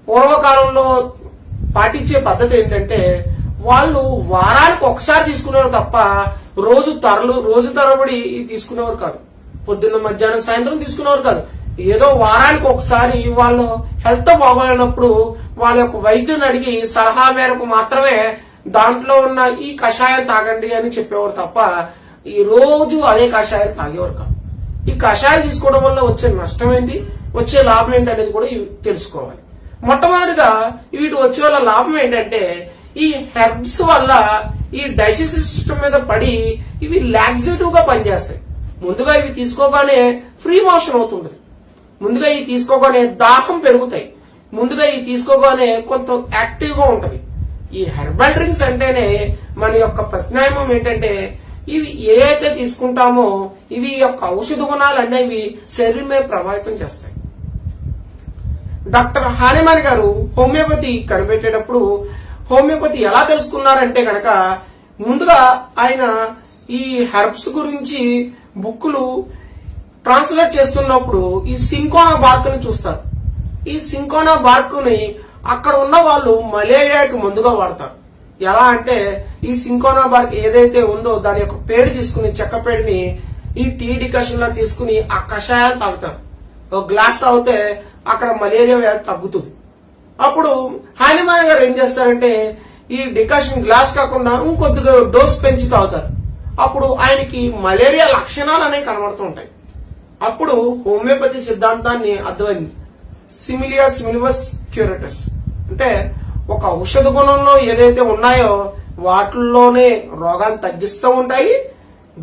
పూర్వకాలంలో పాటించే పద్ధతి ఏంటంటే వాళ్ళు వారానికి ఒకసారి తీసుకునేవారు తప్ప రోజు తరబడి తీసుకునేవారు కాదు. పొద్దున్న, మధ్యాహ్నం, సాయంత్రం తీసుకునేవారు కాదు. ఏదో వారానికి ఒకసారి వాళ్ళు హెల్త్ బాగోలేనప్పుడు వాళ్ళ యొక్క వైద్యుని అడిగి సలహా మేరకు మాత్రమే దాంట్లో ఉన్న ఈ కషాయం తాగండి అని చెప్పేవారు తప్ప ఈ రోజు అదే కషాయం తాగేవారు కాదు. ఈ కషాయం తీసుకోవడం వల్ల వచ్చే నష్టం ఏంటి, వచ్చే లాభం ఏంటి అనేది కూడా తెలుసుకోవాలి. మొట్టమొదటిగా వీటి వచ్చే వల్ల లాభం ఏంటంటే ఈ హెర్బ్స్ వల్ల ఈ డైజెస్టివ్ సిస్టమ్ మీద పడి ఇవి లాక్సేటివ్ గా పనిచేస్తాయి. ముందుగా ఇవి తీసుకోగానే ఫ్రీ మోషన్ అవుతుంది. ముందుగా ఇవి తీసుకోగానే దాహం పెరుగుతాయి. ముందుగా ఇవి తీసుకోగానే కొంత యాక్టివ్ గా ఉంటది. ఈ హెర్బల్ డ్రింక్స్ అంటేనే మన యొక్క ప్రత్యామ్నాయం ఏంటంటే ఇవి ఏదైతే తీసుకుంటామో ఇవి యొక్క ఔషధ గుణాలు అనేవి శరీరం మీద ప్రభావితం చేస్తాయి. డాక్టర్ హానిమాన్ గారు హోమియోపతి కనిపెట్టేటప్పుడు హోమియోపతి ఎలా తెలుసుకున్నారంటే గనక ముందుగా ఆయన ఈ హెర్బ్స్ గురించి బుక్కులు ట్రాన్స్లేట్ చేస్తున్నప్పుడు ఈ సింకోనా బార్క్ ని చూస్తారు. ఈ సింకోనా బార్క్ ని అక్కడ ఉన్న వాళ్ళు మలేరియాకి మందుగా వాడతారు. ఎలా అంటే ఈ సింకోనా బార్క్ ఏదైతే ఉందో దాని యొక్క పేరు తీసుకుని, చెక్క పేరుని ఈ టీ డికషన్ లో తీసుకుని ఆ కషాయాలు తాగుతారు. ఒక గ్లాస్ తాగితే అక్కడ మలేరియా వ్యాధి తగ్గుతుంది. అప్పుడు హానిమాన్ గారు ఏం చేస్తారంటే ఈ డికాషన్ గ్లాస్ కాకుండా ఇంకొద్దిగా డోస్ పెంచి తాగుతారు. అప్పుడు ఆయనకి మలేరియా లక్షణాలు అనేవి కనబడుతూ ఉంటాయి. అప్పుడు హోమియోపతి సిద్ధాంతాన్ని అర్థమైంది. సిమిలియా సిమిలివస్ క్యూరటస్ అంటే ఒక ఔషధ గుణంలో ఏదైతే ఉన్నాయో వాటిల్లోనే రోగాన్ని తగ్గిస్తూ ఉంటాయి.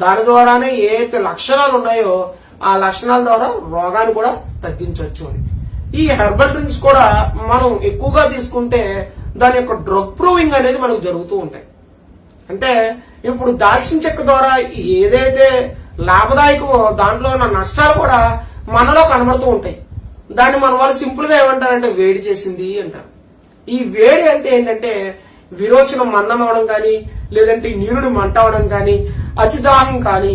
దాని ద్వారానే ఏదైతే లక్షణాలు ఉన్నాయో ఆ లక్షణాల ద్వారా రోగాన్ని కూడా తగ్గించవచ్చు అని. ఈ హెర్బల్ డ్రింక్స్ కూడా మనం ఎక్కువగా తీసుకుంటే దాని యొక్క డ్రగ్ ప్రూవింగ్ అనేది మనకు జరుగుతూ ఉంటాయి. అంటే ఇప్పుడు దాల్చిన చెక్క ద్వారా ఏదైతే లాభదాయకమో దాంట్లో ఉన్న నష్టాలు కూడా మనలో కనబడుతూ ఉంటాయి. దాన్ని మన వాళ్ళు సింపుల్ గా ఏమంటారంటే వేడి చేసింది అంటారు. ఈ వేడి అంటే ఏంటంటే విరోచనం మందం అవడం కానీ, లేదంటే నీరుడు మంట అవడం కానీ, అతిదాహం కానీ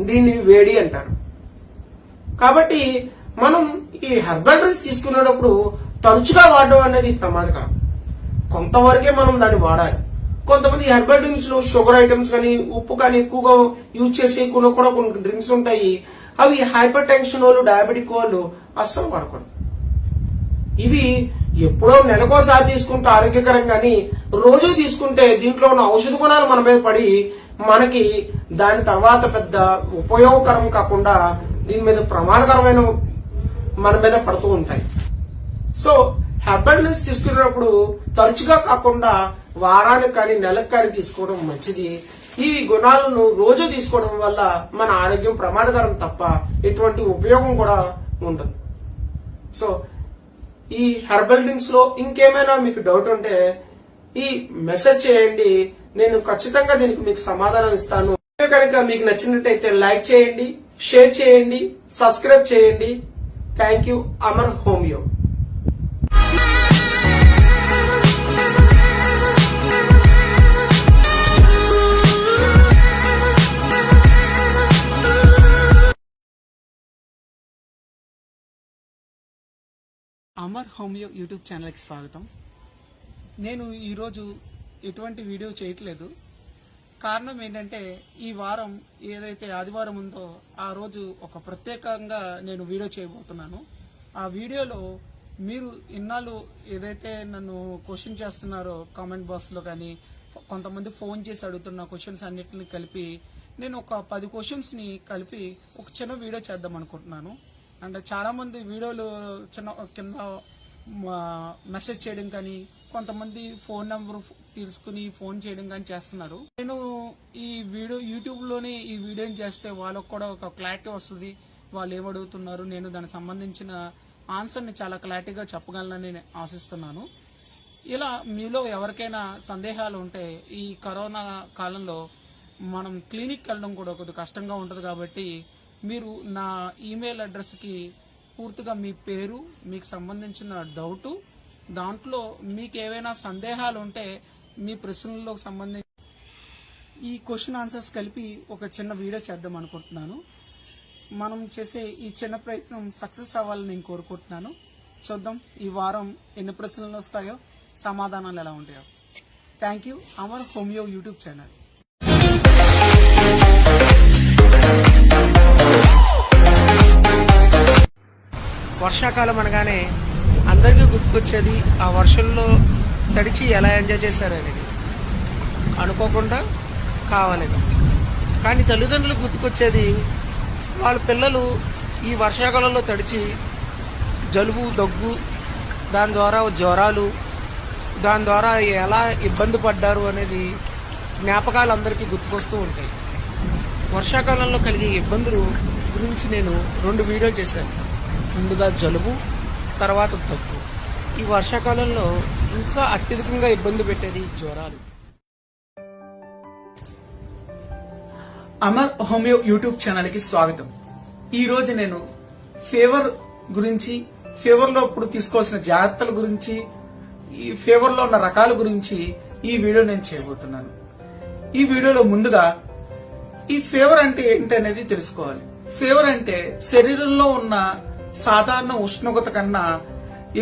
దీన్ని వేడి అంటారు. కాబట్టి మనం ఈ హెర్బల్ డ్రింక్స్ తీసుకునేటప్పుడు తరచుగా వాడడం అనేది ప్రమాదకరం. కొంతవరకే మనం దాన్ని వాడాలి. కొంతమంది హెర్బల్ డ్రింక్స్ లో షుగర్ ఐటమ్స్ కానీ, ఉప్పు కానీ ఎక్కువగా యూజ్ చేసే కూడా కొన్ని డ్రింక్స్ ఉంటాయి. అవి హైపర్ టెన్షన్ వాళ్ళు, డయాబెటిక్ వాళ్ళు అస్సలు వాడకూడదు. ఇవి ఎప్పుడో నెలకోసారి తీసుకుంటే ఆరోగ్యకరం కానీ రోజు తీసుకుంటే దీంట్లో ఉన్న ఔషధ గుణాలు మన మీద పడి మనకి దాని తర్వాత పెద్ద ఉపయోగకరం కాకుండా దీని మీద ప్రమాదకరమైన మన మీద పడుతూ ఉంటాయి. సో హెర్బల్ డ్రింక్స్ తీసుకునేటప్పుడు తరచుగా కాకుండా వారానికి కానీ నెలకు కానీ తీసుకోవడం మంచిది. ఈ గుణాలను రోజు తీసుకోవడం వల్ల మన ఆరోగ్యం ప్రమాదకరం తప్ప ఎటువంటి ఉపయోగం కూడా ఉండదు. సో ఈ హెర్బల్ డ్రింక్స్ లో ఇంకేమైనా మీకు డౌట్ ఉంటే ఈ మెసేజ్ చేయండి. నేను ఖచ్చితంగా దీనికి మీకు సమాధానం ఇస్తాను. కనుక మీకు నచ్చినట్టయితే లైక్ చేయండి, షేర్ చేయండి, సబ్స్క్రైబ్ చేయండి. Thank you. Amar homeo. Amar homeo YouTube ఛానల్కి స్వాగతం. నేను ఈరోజు ఎటువంటి వీడియో చేయట్లేదు. కారణం ఏంటంటే ఈ వారం ఏదైతే ఆదివారం ఉందో ఆ రోజు ఒక ప్రత్యేకంగా నేను వీడియో చేయబోతున్నాను. ఆ వీడియోలో మీరు ఇన్నాళ్ళు ఏదైతే నన్ను క్వశ్చన్ చేస్తున్నారో కామెంట్ బాక్స్లో కానీ, కొంతమంది ఫోన్ చేసి అడుగుతున్న క్వశ్చన్స్ అన్నిటిని కలిపి నేను ఒక 10 క్వశ్చన్స్ని కలిపి ఒక చిన్న వీడియో చేద్దాం అనుకుంటున్నాను. అండ్ చాలా మంది వీడియోలు కింద మెసేజ్ చేయడం కానీ, కొంతమంది ఫోన్ నెంబర్ తీసుకుని ఫోన్ చేయడం కానీ చేస్తున్నారు. నేను ఈ వీడియో యూట్యూబ్ లోనే ఈ వీడియోని చేస్తే వాళ్ళకు కూడా ఒక క్లారిటీ వస్తుంది. వాళ్ళు ఏమడుగుతున్నారు, నేను దానికి సంబంధించిన ఆన్సర్ ని చాలా క్లారిటీగా చెప్పగలనని నేను ఆశిస్తున్నాను. ఇలా మీలో ఎవరికైనా సందేహాలు ఉంటే ఈ కరోనా కాలంలో మనం క్లినిక్ వెళ్ళడం కూడా కొద్దిగా కష్టంగా ఉంటుంది. కాబట్టి మీరు నా ఈమెయిల్ అడ్రస్కి పూర్తిగా మీ పేరు, మీకు సంబంధించిన డౌటు, దాంట్లో మీకు ఏవైనా సందేహాలు ఉంటే మీ ప్రశ్నలకు సంబంధించి ఈ క్వశ్చన్ ఆన్సర్స్ కలిపి ఒక చిన్న వీడియో చేద్దాం అనుకుంటున్నాను. మనం చేసే ఈ చిన్న ప్రయత్నం సక్సెస్ అవ్వాలని నేను కోరుకుంటున్నాను. చూద్దాం ఈ వారం ఎన్ని ప్రశ్నలు వస్తాయో, సమాధానాలు ఎలా ఉంటాయో. Thank you. Amar homeo YouTube channel. వర్షాకాలం అనగానే అందరికీ గుర్తుకొచ్చేది ఆ వర్షంలో తడిచి ఎలా ఎంజాయ్ చేశారనేది. అనుకోకుండా కావాలని. కానీ తల్లిదండ్రులకు గుర్తుకొచ్చేది వాళ్ళ పిల్లలు ఈ వర్షాకాలంలో తడిచి జలుబు, దగ్గు, దాని ద్వారా జ్వరాలు, దాని ద్వారా ఎలా ఇబ్బంది పడ్డారు అనేది జ్ఞాపకాలు అందరికీ గుర్తుకొస్తూ ఉంటాయి. వర్షాకాలంలో కలిగే ఇబ్బందులు గురించి నేను 2 వీడియోలు చేశాను. ముందుగా జలుబు, తర్వాత దగ్గు. ఈ వర్షాకాలంలో ఇంకా అత్యధికంగా ఇబ్బంది పెట్టేది జ్వరాలు. అమర్ హోమియో యూట్యూబ్ ఛానల్కి స్వాగతం. ఈ రోజు నేను ఫీవర్ గురించి, ఫీవర్ లో ఇప్పుడు తీసుకోవాల్సిన జాగ్రత్తల గురించి, ఈ ఫీవర్ లో ఉన్న రకాల గురించి ఈ వీడియో నేను చేయబోతున్నాను. ఈ వీడియోలో ముందుగా ఈ ఫీవర్ అంటే ఏంటి అనేది తెలుసుకోవాలి. ఫీవర్ అంటే శరీరంలో ఉన్న సాధారణ ఉష్ణోగ్రత కన్నా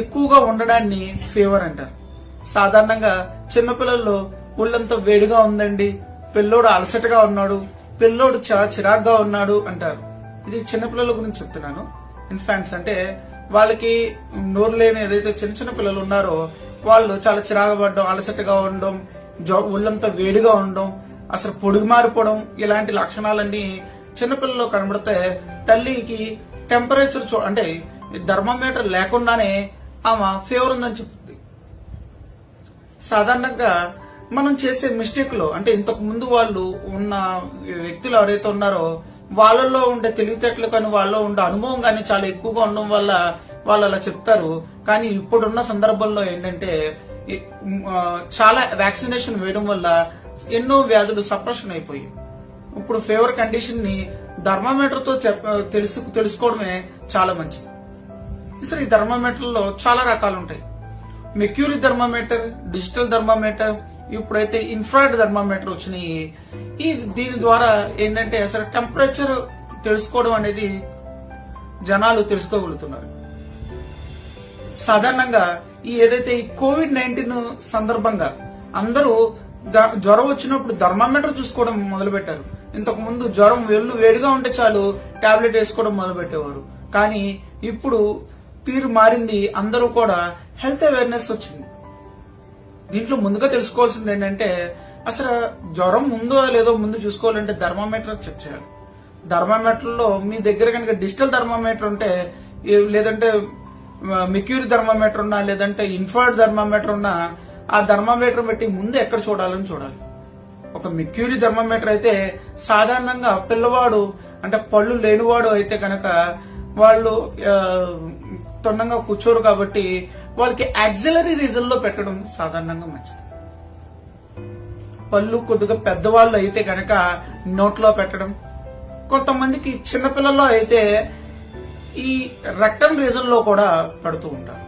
ఎక్కువగా ఉండడాన్ని ఫీవర్ అంటారు. సాధారణంగా చిన్నపిల్లల్లో ఒళ్ళంతా వేడిగా ఉందండి, పిల్లోడు అలసటగా ఉన్నాడు, పిల్లోడు చాలా చిరాగ్గా ఉన్నాడు అంటారు. ఇది చిన్నపిల్లల గురించి చెప్తున్నాను. ఇన్ఫాంట్స్ అంటే వాళ్ళకి నోరు లేని ఏదైతే చిన్న చిన్న పిల్లలు ఉన్నారో వాళ్ళు చాలా చిరాకు పడడం, అలసటగా ఉండడం, ఒళ్ళంతా వేడిగా ఉండడం, అసలు పొడుగు మారిపోవడం, ఇలాంటి లక్షణాలన్నీ చిన్నపిల్లల్లో కనబడితే తల్లికి టెంపరేచర్ అంటే థర్మామీటర్ లేకుండానే ఆమె ఫీవర్ ఉందని చెప్తుంది. సాధారణంగా మనం చేసే మిస్టేక్ లో అంటే ఇంతకు ముందు వాళ్ళు ఉన్న వ్యక్తులు ఎవరైతే ఉన్నారో వాళ్ళలో ఉండే తెలివితేటలు కానీ వాళ్ళలో ఉండే అనుభవం కానీ చాలా ఎక్కువగా ఉండడం వల్ల వాళ్ళు అలా చెప్తారు. కానీ ఇప్పుడున్న సందర్భంలో ఏంటంటే చాలా వ్యాక్సినేషన్ వేయడం వల్ల ఎన్నో వ్యాధులు సప్రెషన్ అయిపోయి ఇప్పుడు ఫీవర్ కండిషన్ ని థర్మామీటర్ తో తెలుసుకోవడమే చాలా మంచిది. అసలు ఈ థర్మామీటర్ లో చాలా రకాలు ఉంటాయి. మెర్క్యూరీ థర్మామీటర్, డిజిటల్ థర్మామీటర్, ఇప్పుడైతే ఇన్ఫ్రారెడ్ థర్మామీటర్ వచ్చినాయి. దీని ద్వారా ఏంటంటే అసలు టెంపరేచర్ తెలుసుకోవడం అనేది జనాలు తెలుసుకోగలుగుతున్నారు. సాధారణంగా ఏదైతే ఈ కోవిడ్-19 సందర్భంగా అందరూ జ్వరం వచ్చినప్పుడు థర్మామీటర్ చూసుకోవడం మొదలు పెట్టారు. ఇంతకు ముందు జ్వరం వేడిగా ఉంటే చాలు టాబ్లెట్ వేసుకోవడం మొదలు పెట్టేవారు. కానీ ఇప్పుడు తీరు మారింది. అందరూ కూడా హెల్త్ అవేర్నెస్ వచ్చింది. దీంట్లో ముందుగా తెలుసుకోవాల్సింది ఏంటంటే అసలు జ్వరం ఉందో లేదో ముందు చూసుకోవాలంటే థర్మామీటర్ చెక్ చేయాలి. థర్మామీటర్ లో మీ దగ్గర కనుక డిజిటల్ థర్మామీటర్ ఉంటే, లేదంటే మెర్క్యూరీ థర్మామీటర్ ఉన్నా, లేదంటే ఇన్ఫ్రారెడ్ థర్మామీటర్ ఉన్నా, ఆ థర్మామీటర్ బట్టి ముందు ఎక్కడ చూడాలని చూడాలి. ఒక మెర్క్యూరీ థర్మామీటర్ అయితే సాధారణంగా పిల్లవాడు అంటే పళ్ళు లేనివాడు అయితే కనుక వాళ్ళు తొండంగా కూర్చోరు కాబట్టి వాళ్ళకి యాక్సిలరీ రీజన్ లో పెట్టడం సాధారణంగా మంచిది. పళ్ళు కొద్దిగా పెద్దవాళ్ళు అయితే కనుక నోట్లో పెట్టడం, కొంతమందికి చిన్నపిల్లల్లో అయితే ఈ రెక్టమ్ రీజన్ లో కూడా పెడుతూ ఉంటారు.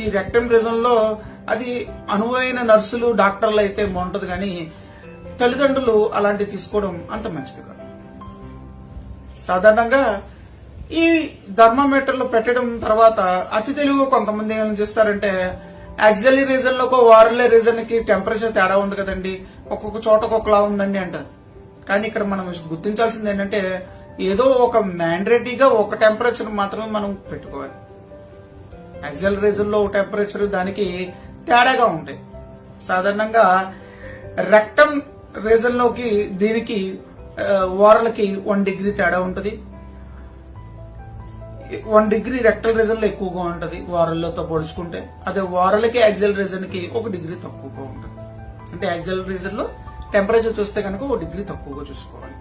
ఈ రెక్టమ్ రీజన్ లో అది అనువైన నర్సులు డాక్టర్లు అయితే బాగుంటది, కానీ తల్లిదండ్రులు అలాంటివి తీసుకోవడం అంత మంచిది కాదు. సాధారణంగా ఈ థర్మామీటర్ లో పెట్టడం తర్వాత అతి తెలుగు కొంతమంది ఏం చేస్తారంటే యాక్సిలరీ రీజన్ లో వారలే రీజన్ కి టెంపరేచర్ తేడా ఉంది కదండి, ఒక్కొక్క చోట ఒక్కొక్కలా ఉందండి అంటారు. కానీ ఇక్కడ మనం గుర్తించాల్సింది ఏంటంటే ఏదో ఒక మ్యాండేటరీగా ఒక టెంపరేచర్ మాత్రమే మనం పెట్టుకోవాలి. యాక్సిలరీ రీజన్ లో టెంపరేచర్ దానికి తేడాగా ఉంటాయి. సాధారణంగా రెక్టమ్ రీజన్ లోకి దీనికి వారలకి 1 డిగ్రీ తేడా ఉంటుంది. 1 డిగ్రీ రెక్టల్ రీజన్ లో ఎక్కువగా ఉంటది వారల్లతో పోల్చుకుంటే. అదే వారలకి యాక్సిల్ రీజన్ కి 1 డిగ్రీ తక్కువగా ఉంటుంది. అంటే యాక్సిల్ రీజన్ లో టెంపరేచర్ చూస్తే కనుక 1 డిగ్రీ తక్కువగా చూసుకోవాలి.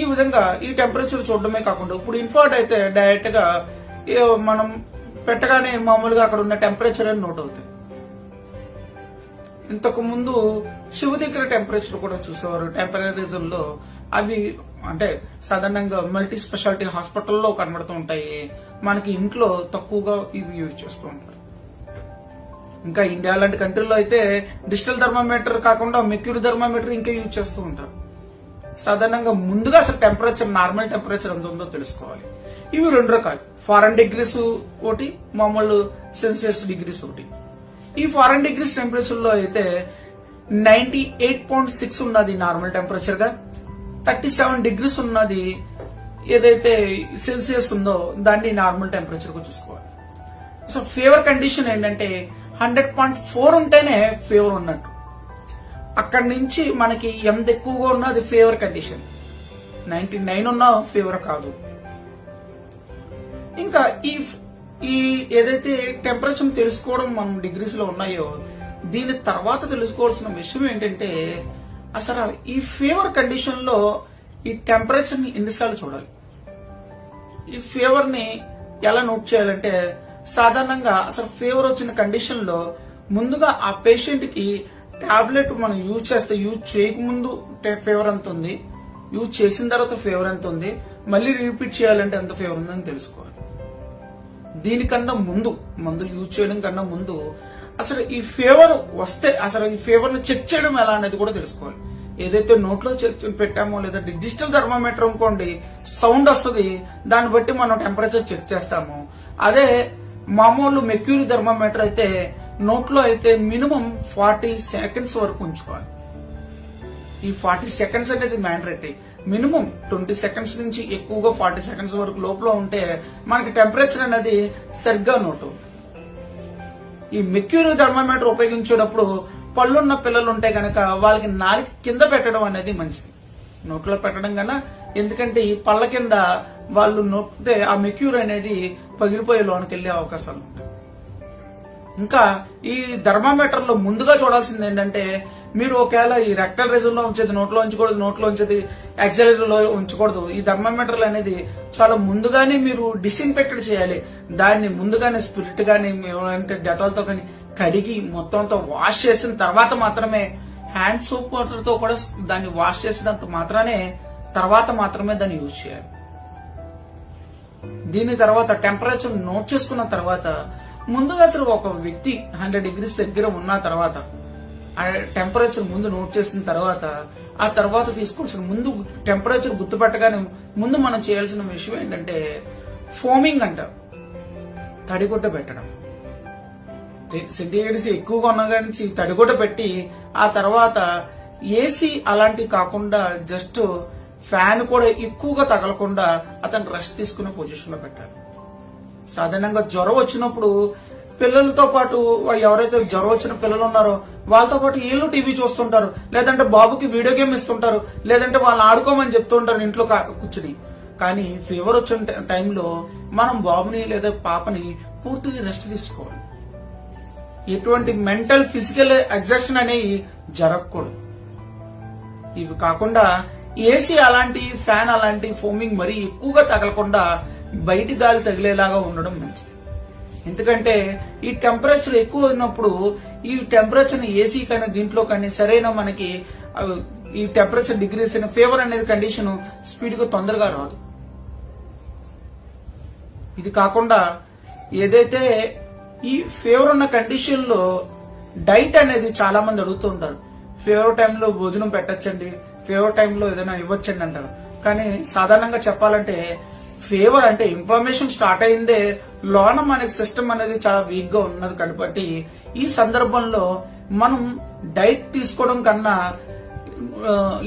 ఈ విధంగా ఈ టెంపరేచర్ చూడడమే కాకుండా ఇప్పుడు ఇన్ఫార్ట్ అయితే డైరెక్ట్ గా మనం పెట్టగానే మామూలుగా అక్కడ ఉన్న టెంపరేచర్ అని నోట్ అవుతాయి. ఇంతకు ముందు చెవి దగ్గర టెంపరేచర్ కూడా చూసేవారు టెంపరేచర్ లో. అవి అంటే సాధారణంగా మల్టీ స్పెషాలిటీ హాస్పిటల్లో కనబడుతూ ఉంటాయి. మనకి ఇంట్లో తక్కువగా ఇవి యూజ్ చేస్తూ ఉంటారు. ఇంకా ఇండియా లాంటి కంట్రీలో అయితే డిజిటల్ థర్మామీటర్ కాకుండా మెర్క్యూరీ థర్మామీటర్ ఇంకా యూజ్ చేస్తూ ఉంటారు. సాధారణంగా ముందుగా అసలు టెంపరేచర్ నార్మల్ టెంపరేచర్ ఎంత ఉందో తెలుసుకోవాలి. ఇవి 2 రకాలు, ఫారెన్ డిగ్రీస్ ఒకటి, మామూలు సెల్సియస్ డిగ్రీస్ ఒకటి. ఈ ఫారెన్ డిగ్రీస్ టెంపరేచర్ లో అయితే 98.6 ఉన్నది నార్మల్ టెంపరేచర్ గా, 37 డిగ్రీస్ ఉన్నది ఏదైతే సెల్సియస్ ఉందో దాన్ని నార్మల్ టెంపరేచర్ గా చూసుకోవాలి. సో ఫీవర్ కండిషన్ ఏంటంటే 100.4 ఉంటేనే ఫీవర్ ఉన్నట్టు. అక్కడి నుంచి మనకి ఎంత ఎక్కువగా ఉన్నది ఫీవర్ కండిషన్, 99 ఉన్నా ఫీవర్ కాదు. ఇంకా ఈ ఏదైతే టెంపరేచర్ తెలుసుకోవడం మనం డిగ్రీస్ లో ఉన్నాయో దీని తర్వాత తెలుసుకోవాల్సిన విషయం ఏంటంటే అసలు ఈ ఫీవర్ కండిషన్ లో ఈ టెంపరేచర్ ని ఎన్నిసార్లు చూడాలి, ఈ ఫీవర్ ని ఎలా నోట్ చేయాలంటే సాధారణంగా అసలు ఫీవర్ వచ్చిన కండిషన్ లో ముందుగా ఆ పేషెంట్ కి టాబ్లెట్ మనం యూజ్ చేస్తే యూజ్ చేయకముందు ఫీవర్ ఎంత ఉంది, యూజ్ చేసిన తర్వాత ఫీవర్ ఎంత ఉంది, మళ్ళీ రిపీట్ చేయాలంటే ఎంత ఫీవర్ ఉందని తెలుసుకోవాలి. దీనికన్నా ముందు మందులు యూజ్ చేయడం కన్నా ముందు అసలు ఈ ఫీవర్ వస్తే అసలు ఈ ఫీవర్ ని చెక్ చేయడం ఎలా అనేది కూడా తెలుసుకోవాలి. ఏదైతే నోట్లో పెట్టామో లేదా డిజిటల్ థర్మామీటర్ అనుకోండి సౌండ్ వస్తుంది, దాన్ని బట్టి మనం టెంపరేచర్ చెక్ చేస్తాము. అదే మామూలు మెర్క్యూరీ థర్మామీటర్ అయితే నోట్లో అయితే మినిమం 40 సెకండ్స్ వరకు ఉంచుకోవాలి. ఈ 40 సెకండ్స్ అనేది మ్యాండేటరీ. మినిమం 20 సెకండ్స్ నుంచి ఎక్కువగా 40 సెకండ్స్ వరకు లోపల ఉంటే మనకి టెంపరేచర్ అనేది సరిగ్గా నోట్ అవుతుంది. ఈ మెర్క్యూరీ థర్మామీటర్ ఉపయోగించేటప్పుడు పళ్ళున్న పిల్లలు ఉంటే గనక వాళ్ళకి నాలుక కింద పెట్టడం అనేది మంచిది, నోట్లో పెట్టడం కన్నా. ఎందుకంటే ఈ పళ్ళ కింద వాళ్ళు నొక్కితే ఆ మెర్క్యూరీ అనేది పగిలిపోయే లోనికి వెళ్లే అవకాశాలు ఉంటాయి. ఇంకా ఈ థర్మామీటర్ లో ముందుగా చూడాల్సింది ఏంటంటే, మీరు ఒకవేళ ఈ రెక్టల్ రీజన్ లో ఉంచేది నోట్లో ఉంచకూడదు, నోట్లో ఉంచేది యాక్సిలరేటర్ లో ఉంచకూడదు. ఈ థర్మామీటర్లు అనేది చాలా ముందుగానే మీరు డిస్ఇన్ఫెక్టెడ్ చేయాలి. దాన్ని ముందుగానే స్పిరిట్ గానీ అంటే డెటాల్ తో కానీ కడిగి మొత్తంతో వాష్ చేసిన తర్వాత మాత్రమే, హ్యాండ్ సోప్ వాటర్ తో కూడా దాన్ని వాష్ చేసినంత తర్వాత మాత్రమే దాన్ని యూజ్ చేయాలి. దీని తర్వాత టెంపరేచర్ నోట్ చేసుకున్న తర్వాత ముందుగా అసలు ఒక వ్యక్తి 100 degrees దగ్గర ఉన్న తర్వాత ఆ టెంపరేచర్ ముందు నోట్ చేసిన తర్వాత ఆ తర్వాత తీసుకోవాల్సిన ముందు టెంపరేచర్ గుర్తుపెట్టగానే ముందు మనం చేయాల్సిన విషయం ఏంటంటే ఫోమింగ్ అంటారు, తడిగుడ్డ పెట్టడం. సెంటీగ్రేడ్స్ ఎక్కువగా ఉన్న కానీ తడిగుడ్డ పెట్టి ఆ తర్వాత ఏసీ అలాంటివి కాకుండా జస్ట్ ఫ్యాన్ కూడా ఎక్కువగా తగలకుండా అతను రెస్ట్ తీసుకునే పొజిషన్ లో పెట్టాలి. సాధారణంగా జ్వరం వచ్చినప్పుడు పిల్లలతో పాటు ఎవరైతే జ్వరం వచ్చిన పిల్లలు ఉన్నారో వాళ్ళతో పాటు వీళ్ళు టీవీ చూస్తుంటారు, లేదంటే బాబుకి వీడియో గేమ్ ఇస్తుంటారు, లేదంటే వాళ్ళు ఆడుకోమని చెప్తుంటారు ఇంట్లో కూర్చుని. కానీ ఫీవర్ వచ్చిన టైంలో మనం బాబుని లేదా పాపని పూర్తిగా రెస్ట్ తీసుకోవాలి. ఎటువంటి మెంటల్ ఫిజికల్ ఎగ్జాషన్ అనేవి జరగకూడదు. ఇవి కాకుండా ఏసీ అలాంటి ఫ్యాన్ అలాంటి ఫోమింగ్ మరీ ఎక్కువగా తగలకుండా బయటి గాలి తగిలేలాగా ఉండడం మంచిది. ఎందుకంటే ఈ టెంపరేచర్ ఎక్కువ ఉన్నప్పుడు ఈ టెంపరేచర్ ఏసీ కానీ దీంట్లో కానీ సరైన మనకి ఈ టెంపరేచర్ డిగ్రీస్ ఫీవర్ అనేది కండిషన్ స్పీడ్ గా తొందరగా రాదు. ఇది కాకుండా ఏదైతే ఈ ఫీవర్ ఉన్న కండిషన్ లో డైట్ అనేది చాలా మంది అడుగుతూ ఉంటారు. ఫీవర్ టైంలో భోజనం పెట్టచ్చండి, ఫీవర్ టైంలో ఏదైనా ఇవ్వచ్చండి అంటారు. కానీ సాధారణంగా చెప్పాలంటే ఫీవర్ అంటే ఇన్ఫ్లమేషన్ స్టార్ట్ అయిందే లోన మనకి సిస్టమ్ అనేది చాలా వీక్ గా ఉన్నది కాబట్టి ఈ సందర్భంలో మనం డైట్ తీసుకోవడం కన్నా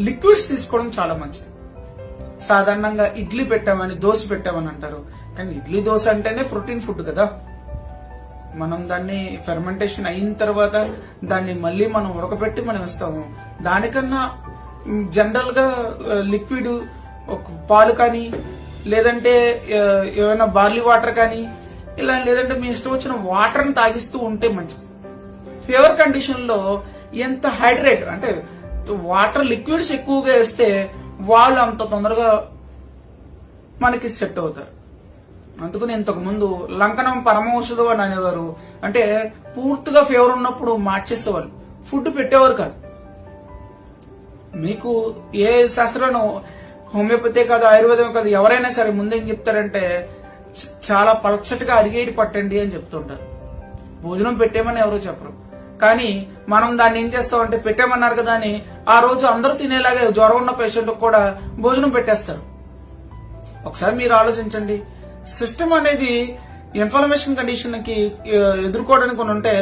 లిక్విడ్స్ తీసుకోవడం చాలా మంచిది. సాధారణంగా ఇడ్లీ పెట్టామని దోశ పెట్టామని అంటారు, కానీ ఇడ్లీ దోశ అంటేనే ప్రోటీన్ ఫుడ్ కదా. మనం దాన్ని ఫెర్మెంటేషన్ అయిన తర్వాత దాన్ని మళ్ళీ మనం ఉడకబెట్టి మనం ఇస్తాము. దానికన్నా జనరల్ గా లిక్విడ్ ఒక పాలు కానీ లేదంటే ఏమైనా బార్లీ వాటర్ కానీ ఇలా లేదంటే మీ ఇష్టం వచ్చిన వాటర్ ని తాగిస్తూ ఉంటే మంచిది. ఫీవర్ కండిషన్ లో ఎంత హైడ్రేట్ అంటే వాటర్ లిక్విడ్స్ ఎక్కువగా వేస్తే వాళ్ళు అంత తొందరగా మనకి సెట్ అవుతారు. అందుకని ఇంతకు ముందు లంకనం పరమౌషధం అని అనేవారు. అంటే పూర్తిగా ఫీవర్ ఉన్నప్పుడు మార్చేసేవాళ్ళు, ఫుడ్ పెట్టేవారు కాదు. మీకు ఏ శాస్త్రం హోమియోపతి కాదు ఆయుర్వేదం కాదు ఎవరైనా సరే ముందేం చెప్తారంటే చాలా పలచటిగా అరిగేటి పట్టండి అని చెప్తుంటారు. భోజనం పెట్టేమని ఎవరో చెప్పరు. కానీ మనం దాన్ని ఏం చేస్తామంటే పెట్టేమన్నారు కదా అని ఆ రోజు అందరూ తినేలాగే జ్వరం ఉన్న పేషెంట్ కూడా భోజనం పెట్టేస్తారు. ఒకసారి మీరు ఆలోచించండి, సిస్టమ్ అనేది ఇన్ఫ్లమేషన్ కండిషన్ కి ఎదుర్కోవడానికి ఉంటే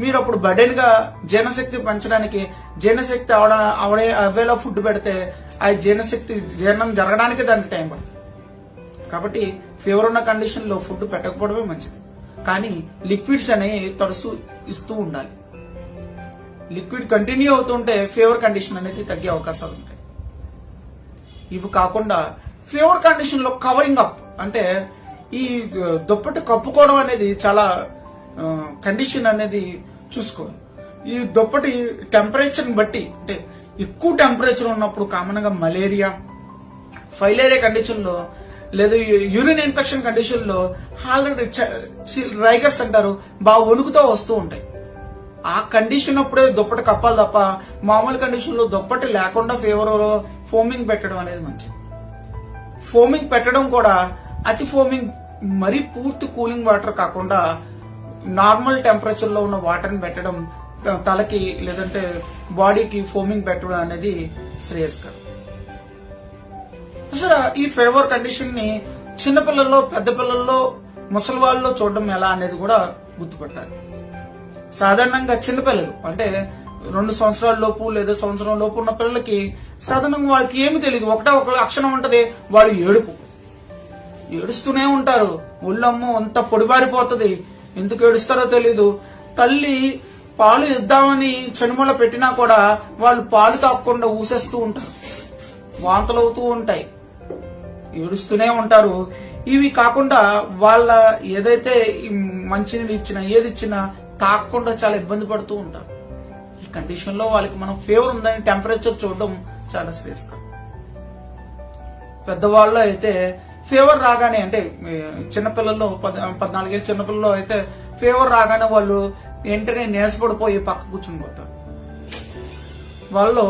మీరు అప్పుడు బర్డెన్ గా జీర్ణశక్తి పెంచడానికి జీర్ణశక్తి అవేలా ఫుడ్ పెడితే ఆ జీర్ణశక్తి జీర్ణం జరగడానికి దానికి టైం పడుతుంది. కాబట్టి ఫీవర్ ఉన్న కండిషన్ లో ఫుడ్ పెట్టకపోవడమే మంచిది. కానీ లిక్విడ్స్ అనేవి తరచూ ఇస్తూ ఉండాలి. లిక్విడ్ కంటిన్యూ అవుతుంటే ఫీవర్ కండిషన్ అనేది తగ్గే అవకాశాలు ఉంటాయి. ఇవి కాకుండా ఫీవర్ కండిషన్ లో కవరింగ్ అప్ అంటే ఈ దుప్పటి కప్పుకోవడం అనేది చాలా కండిషన్ అనేది చూసుకోవాలి. ఈ దుప్పటి టెంపరేచర్ బట్టి అంటే ఎక్కువ టెంపరేచర్ ఉన్నప్పుడు కామన్ గా మలేరియా, ఫైలేరియా కండిషన్ లో లేదా యూరిన్ ఇన్ఫెక్షన్ కండిషన్ లో ఆల్రెడీ రైగర్స్ అంటారు బాగా వణుకుతో వస్తూ ఉంటాయి. ఆ కండిషన్ అప్పుడే దుప్పటి కప్పాలి తప్ప మామూలు కండిషన్ లో దుప్పటి లేకుండా ఫీవర్ ఫోమింగ్ పెట్టడం అనేది మంచిది. ఫోమింగ్ పెట్టడం కూడా అతి ఫోమింగ్ మరీ పూర్తి కూలింగ్ వాటర్ కాకుండా నార్మల్ టెంపరేచర్ లో ఉన్న వాటర్ ని పెట్టడం తలకి లేదంటే బాడీకి ఫోమింగ్ పెట్టడం అనేది శ్రేయస్కరం. అసలు ఈ ఫీవర్ కండిషన్ ని చిన్నపిల్లల్లో, పెద్ద పిల్లల్లో, ముసలి వాళ్ళలో చూడడం ఎలా అనేది కూడా గుర్తుపట్టాలి. సాధారణంగా చిన్నపిల్లలు అంటే 2 సంవత్సరాల లోపు లేదా సంవత్సరం లోపు ఉన్న పిల్లలకి సాధారణంగా వాళ్ళకి ఏమి తెలియదు. ఒక లక్షణం ఉంటది, వాళ్ళు ఏడుస్తూనే ఉంటారు. ఒళ్ళమ్మో అంత పొడిబారిపోతుంది. ఎందుకు ఏడుస్తారో తెలీదు. తల్లి పాలు ఇద్దామని చనుమల పెట్టినా కూడా వాళ్ళు పాలు తాగకుండా ఊసేస్తూ ఉంటారు, వాంతులు అవుతూ ఉంటాయి, ఏడుస్తూనే ఉంటారు. ఇవి కాకుండా వాళ్ళ ఏదైతే మంచినీళ్ళు ఇచ్చినా ఏది ఇచ్చినా తాగకుండా చాలా ఇబ్బంది పడుతూ ఉంటారు. ఈ కండిషన్ లో వాళ్ళకి మనం ఫీవర్ ఉందని టెంపరేచర్ చూడడం చాలా శ్రేయస్కరం. పెద్దవాళ్ళు అయితే ఫీవర్ రాగానే అంటే చిన్నపిల్లల్లో 14 ఏళ్ళ చిన్నపిల్లల్లో అయితే ఫీవర్ రాగానే వాళ్ళు వెంటనే నీరసపడిపోయి పక్క కూర్చుని పోతారు. వాళ్ళలో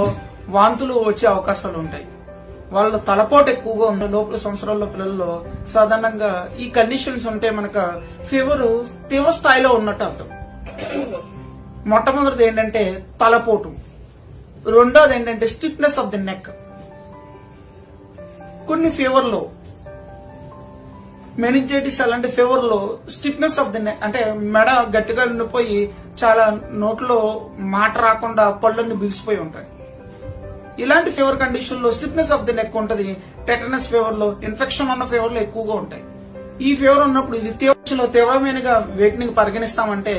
వాంతులు వచ్చే అవకాశాలు ఉంటాయి. వాళ్ళ తలపోటు ఎక్కువగా ఉన్న లోపల సంవత్సరాల పిల్లల్లో సాధారణంగా ఈ కండిషన్స్ ఉంటే మనకు ఫీవర్ తీవ్ర స్థాయిలో ఉన్నట్టు అర్థం. మొట్టమొదటిది ఏంటంటే తలపోటు, రెండోది ఏంటంటే స్టిఫ్నెస్ ఆఫ్ ది నెక్. కొన్ని ఫీవర్లో మెనింజైటిస్ అలాంటి ఫీవర్ లో స్టిఫ్నెస్ ఆఫ్ ది నెక్ అంటే మెడ గట్టిగా ఉండిపోయి చాలా నోట్లో మాట రాకుండా పళ్ళన్నీ బిగిసిపోయి ఉంటాయి. ఇలాంటి ఫీవర్ కండిషన్ లో స్టిఫ్నెస్ ఆఫ్ ది నెక్ ఉంటది. టెటనస్ ఫీవర్ లో, ఇన్ఫెక్షన్ ఉన్న ఫీవర్ లో ఎక్కువగా ఉంటాయి. ఈ ఫీవర్ ఉన్నప్పుడు ఇది తీవ్రమైనగా వేటిని పరిగణిస్తామంటే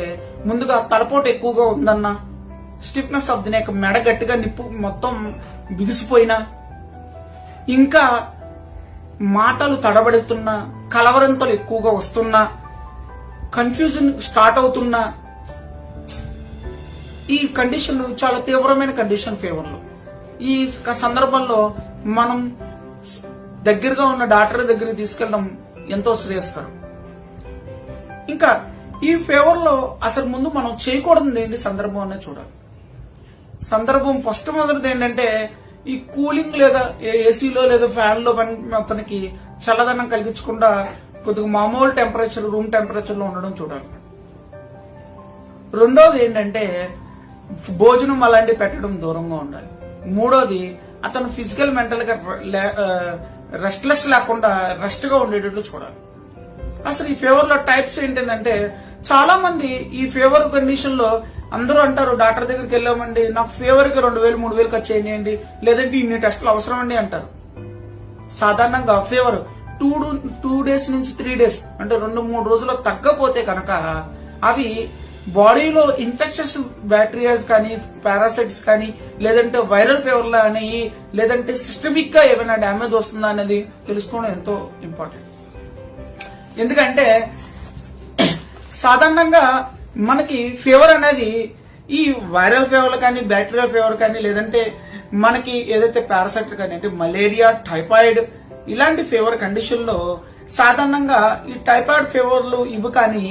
ముందుగా తలపోటు ఎక్కువగా ఉందన్న, స్టిఫ్నెస్ ఆఫ్ ది నెక్ మెడ గట్టిగా నిప్పు మొత్తం బిగిసిపోయినా, ఇంకా మాటలు తడబడుతున్నా, కలవరంతలు ఎక్కువగా వస్తున్నా, కన్ఫ్యూజన్ స్టార్ట్ అవుతున్నా, ఈ కండిషన్ చాలా తీవ్రమైన కండిషన్ ఫీవర్లో. ఈ సందర్భంలో మనం దగ్గరగా ఉన్న డాక్టర్ దగ్గరికి తీసుకెళ్ళడం ఎంతో శ్రేయస్కరం. ఇంకా ఈ ఫీవర్ లో అసలు ముందు మనం చేయకూడదు ఏంటి సందర్భం అనేది చూడాలి. సందర్భం ఫస్ట్ మొదటిది ఏంటంటే ఈ కూలింగ్ లేదా ఏసీలో లేదా ఫ్యాన్ లో అతనికి చల్లదనం కలిగించకుండా కొద్దిగా మామూలు టెంపరేచర్, రూమ్ టెంపరేచర్ లో ఉండడం చూడాలి. రెండోది ఏంటంటే భోజనం అలాంటివి పెట్టడం దూరంగా ఉండాలి. మూడోది అతను ఫిజికల్ మెంటల్ గా రెస్ట్లెస్ లేకుండా రెస్ట్ గా ఉండేటట్లు చూడాలి. అసలు ఈ ఫీవర్ లో టైప్స్ ఏంటంటే చాలా మంది ఈ ఫీవర్ కండిషన్ లో అందరూ అంటారు, డాక్టర్ దగ్గరికి వెళ్ళామండి, నాకు ఫీవర్ కి 2,000 3,000 ఖర్చు చేయండి, లేదంటే ఇన్ని టెస్టులు అవసరం అండి అంటారు. సాధారణంగా ఫీవర్ 2 డేస్ నుంచి 3 డేస్ అంటే 2-3 రోజుల్లో తగ్గపోతే కనుక అవి బాడీలో ఇన్ఫెక్షన్స్ బ్యాక్టీరియాస్ కానీ, పారాసైట్స్ కానీ, లేదంటే వైరల్ ఫీవర్లు అని, లేదంటే సిస్టమిక్ గా ఏమైనా డ్యామేజ్ వస్తుందా అనేది తెలుసుకోవడం ఎంతో ఇంపార్టెంట్. ఎందుకంటే సాధారణంగా మనకి ఫీవర్ అనేది ఈ వైరల్ ఫీవర్ కానీ, బ్యాక్టీరియల్ ఫీవర్ కానీ, లేదంటే మనకి ఏదైతే పారాసైట్ కానీ అంటే మలేరియా, టైఫాయిడ్ ఇలాంటి ఫీవర్ కండిషన్ లో సాధారణంగా ఈ టైఫాయిడ్ ఫీవర్లు ఇవి కానీ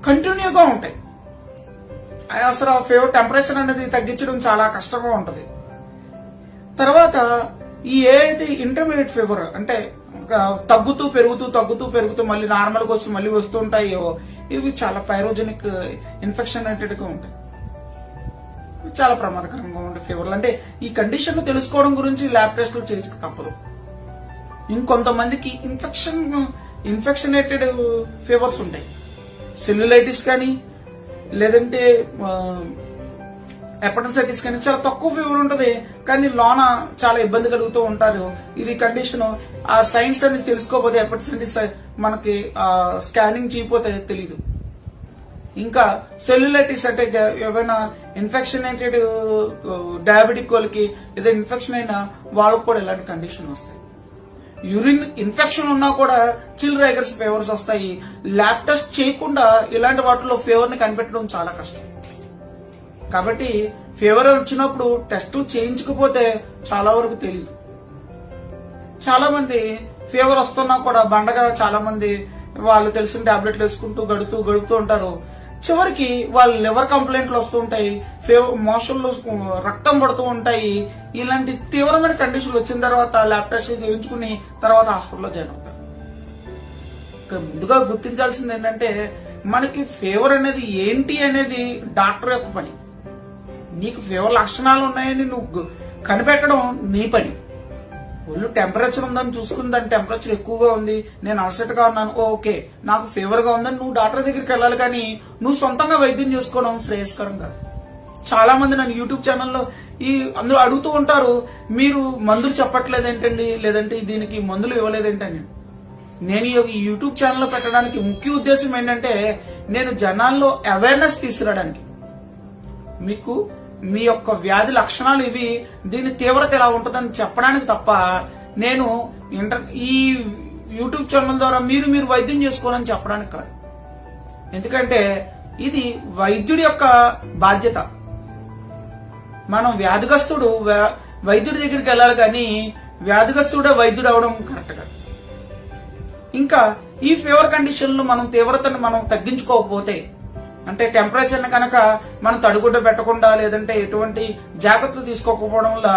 కంటిన్యూగా ఉంటాయి. అసలు ఆ ఫీవర్ టెంపరేచర్ అనేది తగ్గించడం చాలా కష్టంగా ఉంటది. తర్వాత ఈ ఏదైతే ఇంటర్మీడియట్ ఫీవర్ అంటే తగ్గుతూ పెరుగుతూ మళ్ళీ నార్మల్ గా వచ్చి మళ్ళీ వస్తూ ఉంటాయో ఇవి చాలా పైరోజెనిక్ ఇన్ఫెక్షన్ గా ఉంటాయి. చాలా ప్రమాదకరంగా ఉండే ఫీవర్లు. అంటే ఈ కండిషన్ తెలుసుకోవడం గురించి ల్యాబ్ టెస్టులు చేయక తప్పదు. ఇంకొంతమందికి ఇన్ఫెక్షనేటెడ్ ఫీవర్స్ ఉంటాయి. సెల్యులైటిస్ కానీ, లేదంటే హెపటైటిస్ కానీ చాలా తక్కువ ఫీవర్ ఉంటుంది, కానీ లోన చాలా ఇబ్బంది కలుగుతూ ఉంటారు. ఇది కండిషన్ ఆ సైన్స్ అనేది తెలుసుకోకపోతే హెపటైటిస్ మనకి స్కానింగ్ చేయకపోతే తెలీదు. ఇంకా సెల్యులైటిస్ అంటే ఏమైనా ఇన్ఫెక్షనేటెడ్ డయాబెటిక్ వాళ్ళకి ఏదైనా ఇన్ఫెక్షన్ అయినా వాళ్ళకు కూడా ఇలాంటి కండిషన్ వస్తాయి. యూరిన్ ఇన్ఫెక్షన్ ఉన్నా కూడా చిల్ రైగర్స్ ఫీవర్స్ వస్తాయి. ల్యాబ్ టెస్ట్ చేయకుండా ఇలాంటి వాటిలో ఫీవర్ ని కనిపెట్టడం చాలా కష్టం. కాబట్టి ఫీవర్ వచ్చినప్పుడు టెస్టులు చేయించకపోతే చాలా వరకు తెలియదు. చాలా మంది ఫీవర్ వస్తున్నా కూడా బండగా చాలా మంది వాళ్ళు తెలిసిన టాబ్లెట్లు వేసుకుంటూ గడుపుతూ ఉంటారు. చివరికి వాళ్ళ లివర్ కంప్లైంట్లు వస్తూ ఉంటాయి, మోషన్లు రక్తం పడుతూ ఉంటాయి. ఇలాంటి తీవ్రమైన కండిషన్లు వచ్చిన తర్వాత ల్యాబ్ టెస్ట్ చేయించుకుని తర్వాత హాస్పిటల్లో జాయిన్ అవుతారు. ముందుగా గుర్తించాల్సింది ఏంటంటే మనకి ఫీవర్ అనేది ఏంటి అనేది డాక్టర్ యొక్క పని. నీకు ఫీవర్ లక్షణాలు ఉన్నాయని నువ్వు కనిపెట్టడం నీ పని. ఒళ్ళు టెంపరేచర్ ఉందని చూసుకుని దాని టెంపరేచర్ ఎక్కువగా ఉంది, నేను అలసట గా ఉన్నాను, ఓకే నాకు ఫీవర్ గా ఉందని నువ్వు డాక్టర్ దగ్గరికి వెళ్ళాలి, కానీ నువ్వు సొంతంగా వైద్యం చేసుకోవడం శ్రేయస్కరంగా. చాలా మంది నన్ను యూట్యూబ్ ఛానల్లో అందరూ అడుగుతూ ఉంటారు, మీరు మందులు చెప్పట్లేదు ఏంటండి, లేదంటే దీనికి మందులు ఇవ్వలేదేంటని. నేను ఈ యూట్యూబ్ ఛానల్ పెట్టడానికి ముఖ్య ఉద్దేశం ఏంటంటే నేను జనాల్లో అవేర్నెస్ తీసుకురావడానికి. మీకు మీ యొక్క వ్యాధి లక్షణాలు ఇవి, దీని తీవ్రత ఎలా ఉంటుందని చెప్పడానికి తప్ప నేను ఈ యూట్యూబ్ ఛానల్ ద్వారా మీరు వైద్యం చేసుకోవాలని చెప్పడానికి కాదు. ఎందుకంటే ఇది వైద్యుడి యొక్క బాధ్యత. మనం వ్యాధిగ్రస్తుడు వైద్యుడి దగ్గరికి వెళ్ళాలి, కానీ వ్యాధిగ్రస్తుడే వైద్యుడు అవడం కరెక్ట్ కాదు. ఇంకా ఈ ఫీవర్ కండిషన్ లో మనం తీవ్రతను మనం తగ్గించుకోకపోతే, అంటే టెంపరేచర్ కనుక మనం తడిగుడ్డ పెట్టకుండా లేదంటే ఎటువంటి జాగ్రత్తలు తీసుకోకపోవడం వల్ల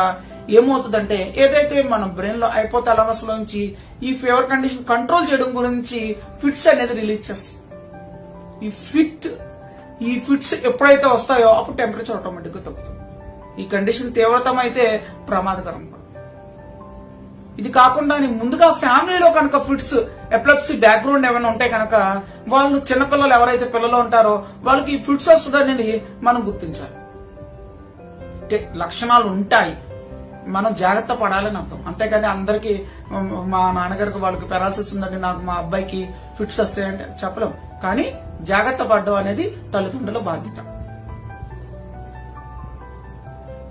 ఏమవుతుందంటే ఏదైతే మన బ్రెయిన్ లో హైపోథాలమస్ లోంచి ఈ ఫీవర్ కండిషన్ కంట్రోల్ చేయడం గురించి ఫిట్స్ అనేది రిలీజ్ చేస్తుంది. ఈ ఫిట్స్ ఎప్పుడైతే వస్తాయో అప్పుడు టెంపరేచర్ ఆటోమేటిక్ గా తగ్గుతుంది. ఈ కండిషన్ తీవ్రతం అయితే ప్రమాదకరం. ఇది కాకుండా ముందుగా ఫ్యామిలీలో కనుక ఫిట్స్ ఎపిలెప్సీ బ్యాక్గ్రౌండ్ ఏమైనా ఉంటే కనుక వాళ్ళు చిన్నపిల్లలు ఎవరైతే పిల్లలు ఉంటారో వాళ్ళకి ఈ ఫిట్స్ వస్తుందనేది మనం గుర్తించాలి. అంటే లక్షణాలు ఉంటాయి, మనం జాగ్రత్త పడాలని అర్థం. అంతేకాని అందరికి మా నాన్నగారికి వాళ్ళకి పెరాలసిస్ ఉందండి, నాకు మా అబ్బాయికి ఫిట్స్ వస్తాయంటే చెప్పలేం. కానీ జాగ్రత్త పడడం అనేది తల్లిదండ్రుల బాధ్యత.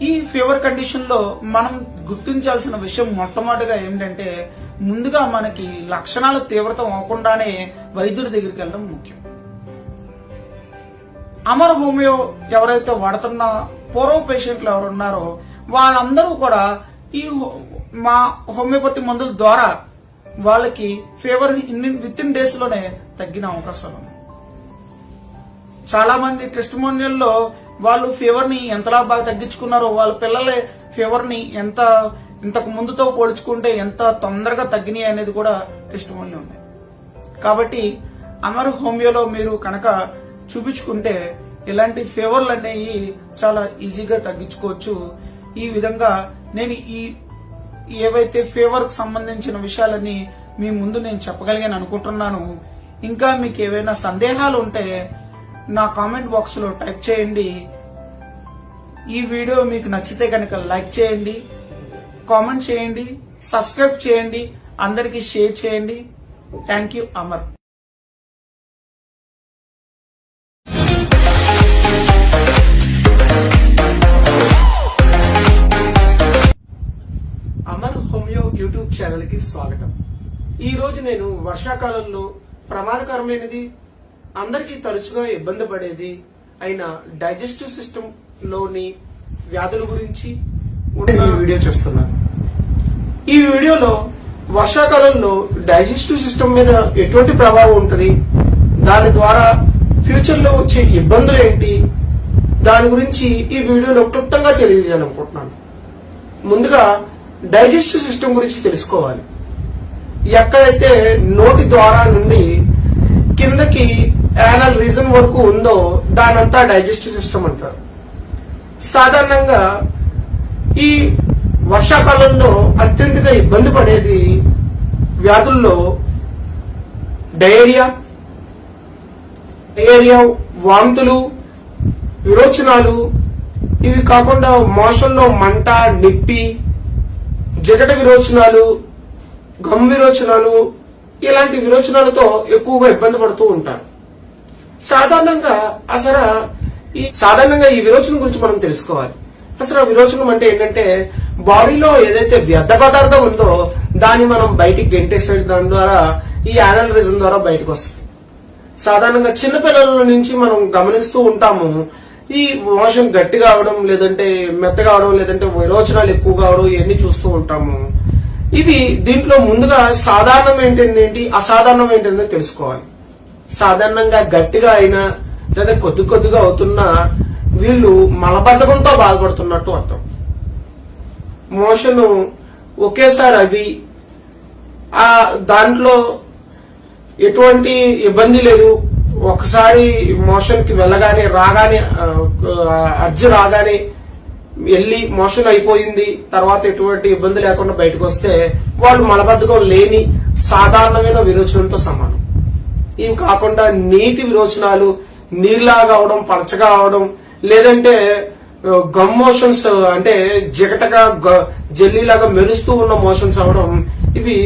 ఈ ఫీవర్ కండిషన్ లో మనం గుర్తించాల్సిన విషయం మొట్టమొదటిగా ఏంటంటే ముందుగా మనకి లక్షణాలు తీవ్రతం అవ్వకుండానే వైద్యుడి దగ్గరికి వెళ్ళడం ముఖ్యం. అమర్ హోమియో ఎవరైతే వాడుతున్న పూర్వ పేషెంట్లు ఎవరు ఉన్నారో వాళ్ళందరూ కూడా ఈ మా హోమియోపతి మందుల ద్వారా వాళ్ళకి ఫీవర్ విత్ ఇన్ డేస్ లోనే తగ్గిన అవకాశాలు ఉన్నాయి. చాలా మంది టెస్టిమోనియల్లో వాళ్ళు ఫీవర్ ని ఎంతలా బాగా తగ్గించుకున్నారో, వాళ్ళ పిల్లల ఫీవర్ ని ఇంతకు ముందుతో పోల్చుకుంటే ఎంత తొందరగా తగ్గినాయి అనేది కూడా టెస్టిమోనియల్ ఉన్నాయి. కాబట్టి అమర్ హోమియోలో మీరు కనుక చూపించుకుంటే ఇలాంటి ఫీవర్లు అనేవి చాలా ఈజీగా తగ్గించుకోవచ్చు. ఈ విధంగా నేను ఏవైతే ఫీవర్ కు సంబంధించిన విషయాలని మీ ముందు నేను చెప్పగలిగాను అనుకుంటున్నాను. ఇంకా మీకు ఏవైనా సందేహాలు ఉంటే నా కామెంట్ బాక్స్ లో టైప్ చేయండి. ఈ వీడియో మీకు నచ్చితే కనుక లైక్ చేయండి, కామెంట్ చేయండి, సబ్స్క్రైబ్ చేయండి, అందరికీ షేర్ చేయండి. Thank you. Amar. Amar homeo YouTube channel కి స్వాగతం. ఈ రోజు నేను వర్షాకాలంలో ప్రమాదకరమైనది, అందరికీ తరచుగా ఇబ్బంది పడేది అయిన డైజెస్టివ్ సిస్టమ్ లోని వ్యాధుల గురించి ఈ వీడియో చేస్తున్నాను. ఈ వీడియోలో వర్షాకాలంలో డైజెస్టివ్ సిస్టమ్ మీద ఎటువంటి ప్రభావం ఉంటుంది, దాని ద్వారా ఫ్యూచర్ లో వచ్చే ఇబ్బందులు ఏంటి, దాని గురించి ఈ వీడియోలో క్లుప్తంగా తెలియజేయాలనుకుంటున్నాను. ముందుగా డైజెస్టివ్ సిస్టమ్ గురించి తెలుసుకోవాలి. ఎక్కడైతే నోటి ద్వారా నుండి కిందకి యానల్ రీజన్ వరకు ఉందో దానంతా డైజెస్టివ్ సిస్టమ్ అంటారు. సాధారణంగా ఈ వర్షాకాలంలో అత్యంతగా ఇబ్బంది పడేది వ్యాధుల్లో డయేరియా, వాంతులు, విరోచనాలు, ఇవి కాకుండా మోషన్లో మంట, నిప్పి, జగట విరోచనాలు, గమ్ విరోచనాలు, ఇలాంటి విరోచనాలతో ఎక్కువగా ఇబ్బంది పడుతూ ఉంటారు. సాధారణంగా ఈ విరోచనం గురించి మనం తెలుసుకోవాలి. అసలు ఆ విరోచనం అంటే ఏంటంటే బాడీలో ఏదైతే వ్యర్థ పదార్థం ఉందో దాన్ని మనం బయటికి గెంటేసే దాని ద్వారా ఈ యానల్ రీజన్ ద్వారా బయటకు వస్తుంది. సాధారణంగా చిన్నపిల్లల నుంచి మనం గమనిస్తూ ఉంటాము, ఈ మోషన్ గట్టి కావడం, లేదంటే మెత్త కావడం, లేదంటే విరోచనాలు ఎక్కువ కావడం, ఇవన్నీ చూస్తూ ఉంటాము. ఇది దీంట్లో ముందుగా సాధారణం ఏంటి, అసాధారణం ఏంటనేది తెలుసుకోవాలి. సాధారణంగా గట్టిగా అయినా లేదా కొద్దిగా అవుతున్నా వీళ్ళు మలబద్ధకంతో బాధపడుతున్నట్టు అర్థం. మోషన్ ఒకేసారి అవి దాంట్లో ఎటువంటి ఇబ్బంది లేదు. ఒకసారి మోషన్ కి వెళ్ళగానే రాగానే అర్జు రాగానే వెళ్ళి మోషన్ అయిపోయింది, తర్వాత ఎటువంటి ఇబ్బంది లేకుండా బయటకు వస్తే వాళ్ళు మలబద్ధకం లేని సాధారణమైన విరోచనంతో సమానం. ఇవి కాకుండా నీటి విరోచనాలు, నీరులాగా అవడం, పలచగా అవడం, లేదంటే గమ్ మోషన్స్ అంటే జిగటగా జెల్లీలాగా మెరుస్తూ ఉన్న మోషన్స్ అవడం, ఇవి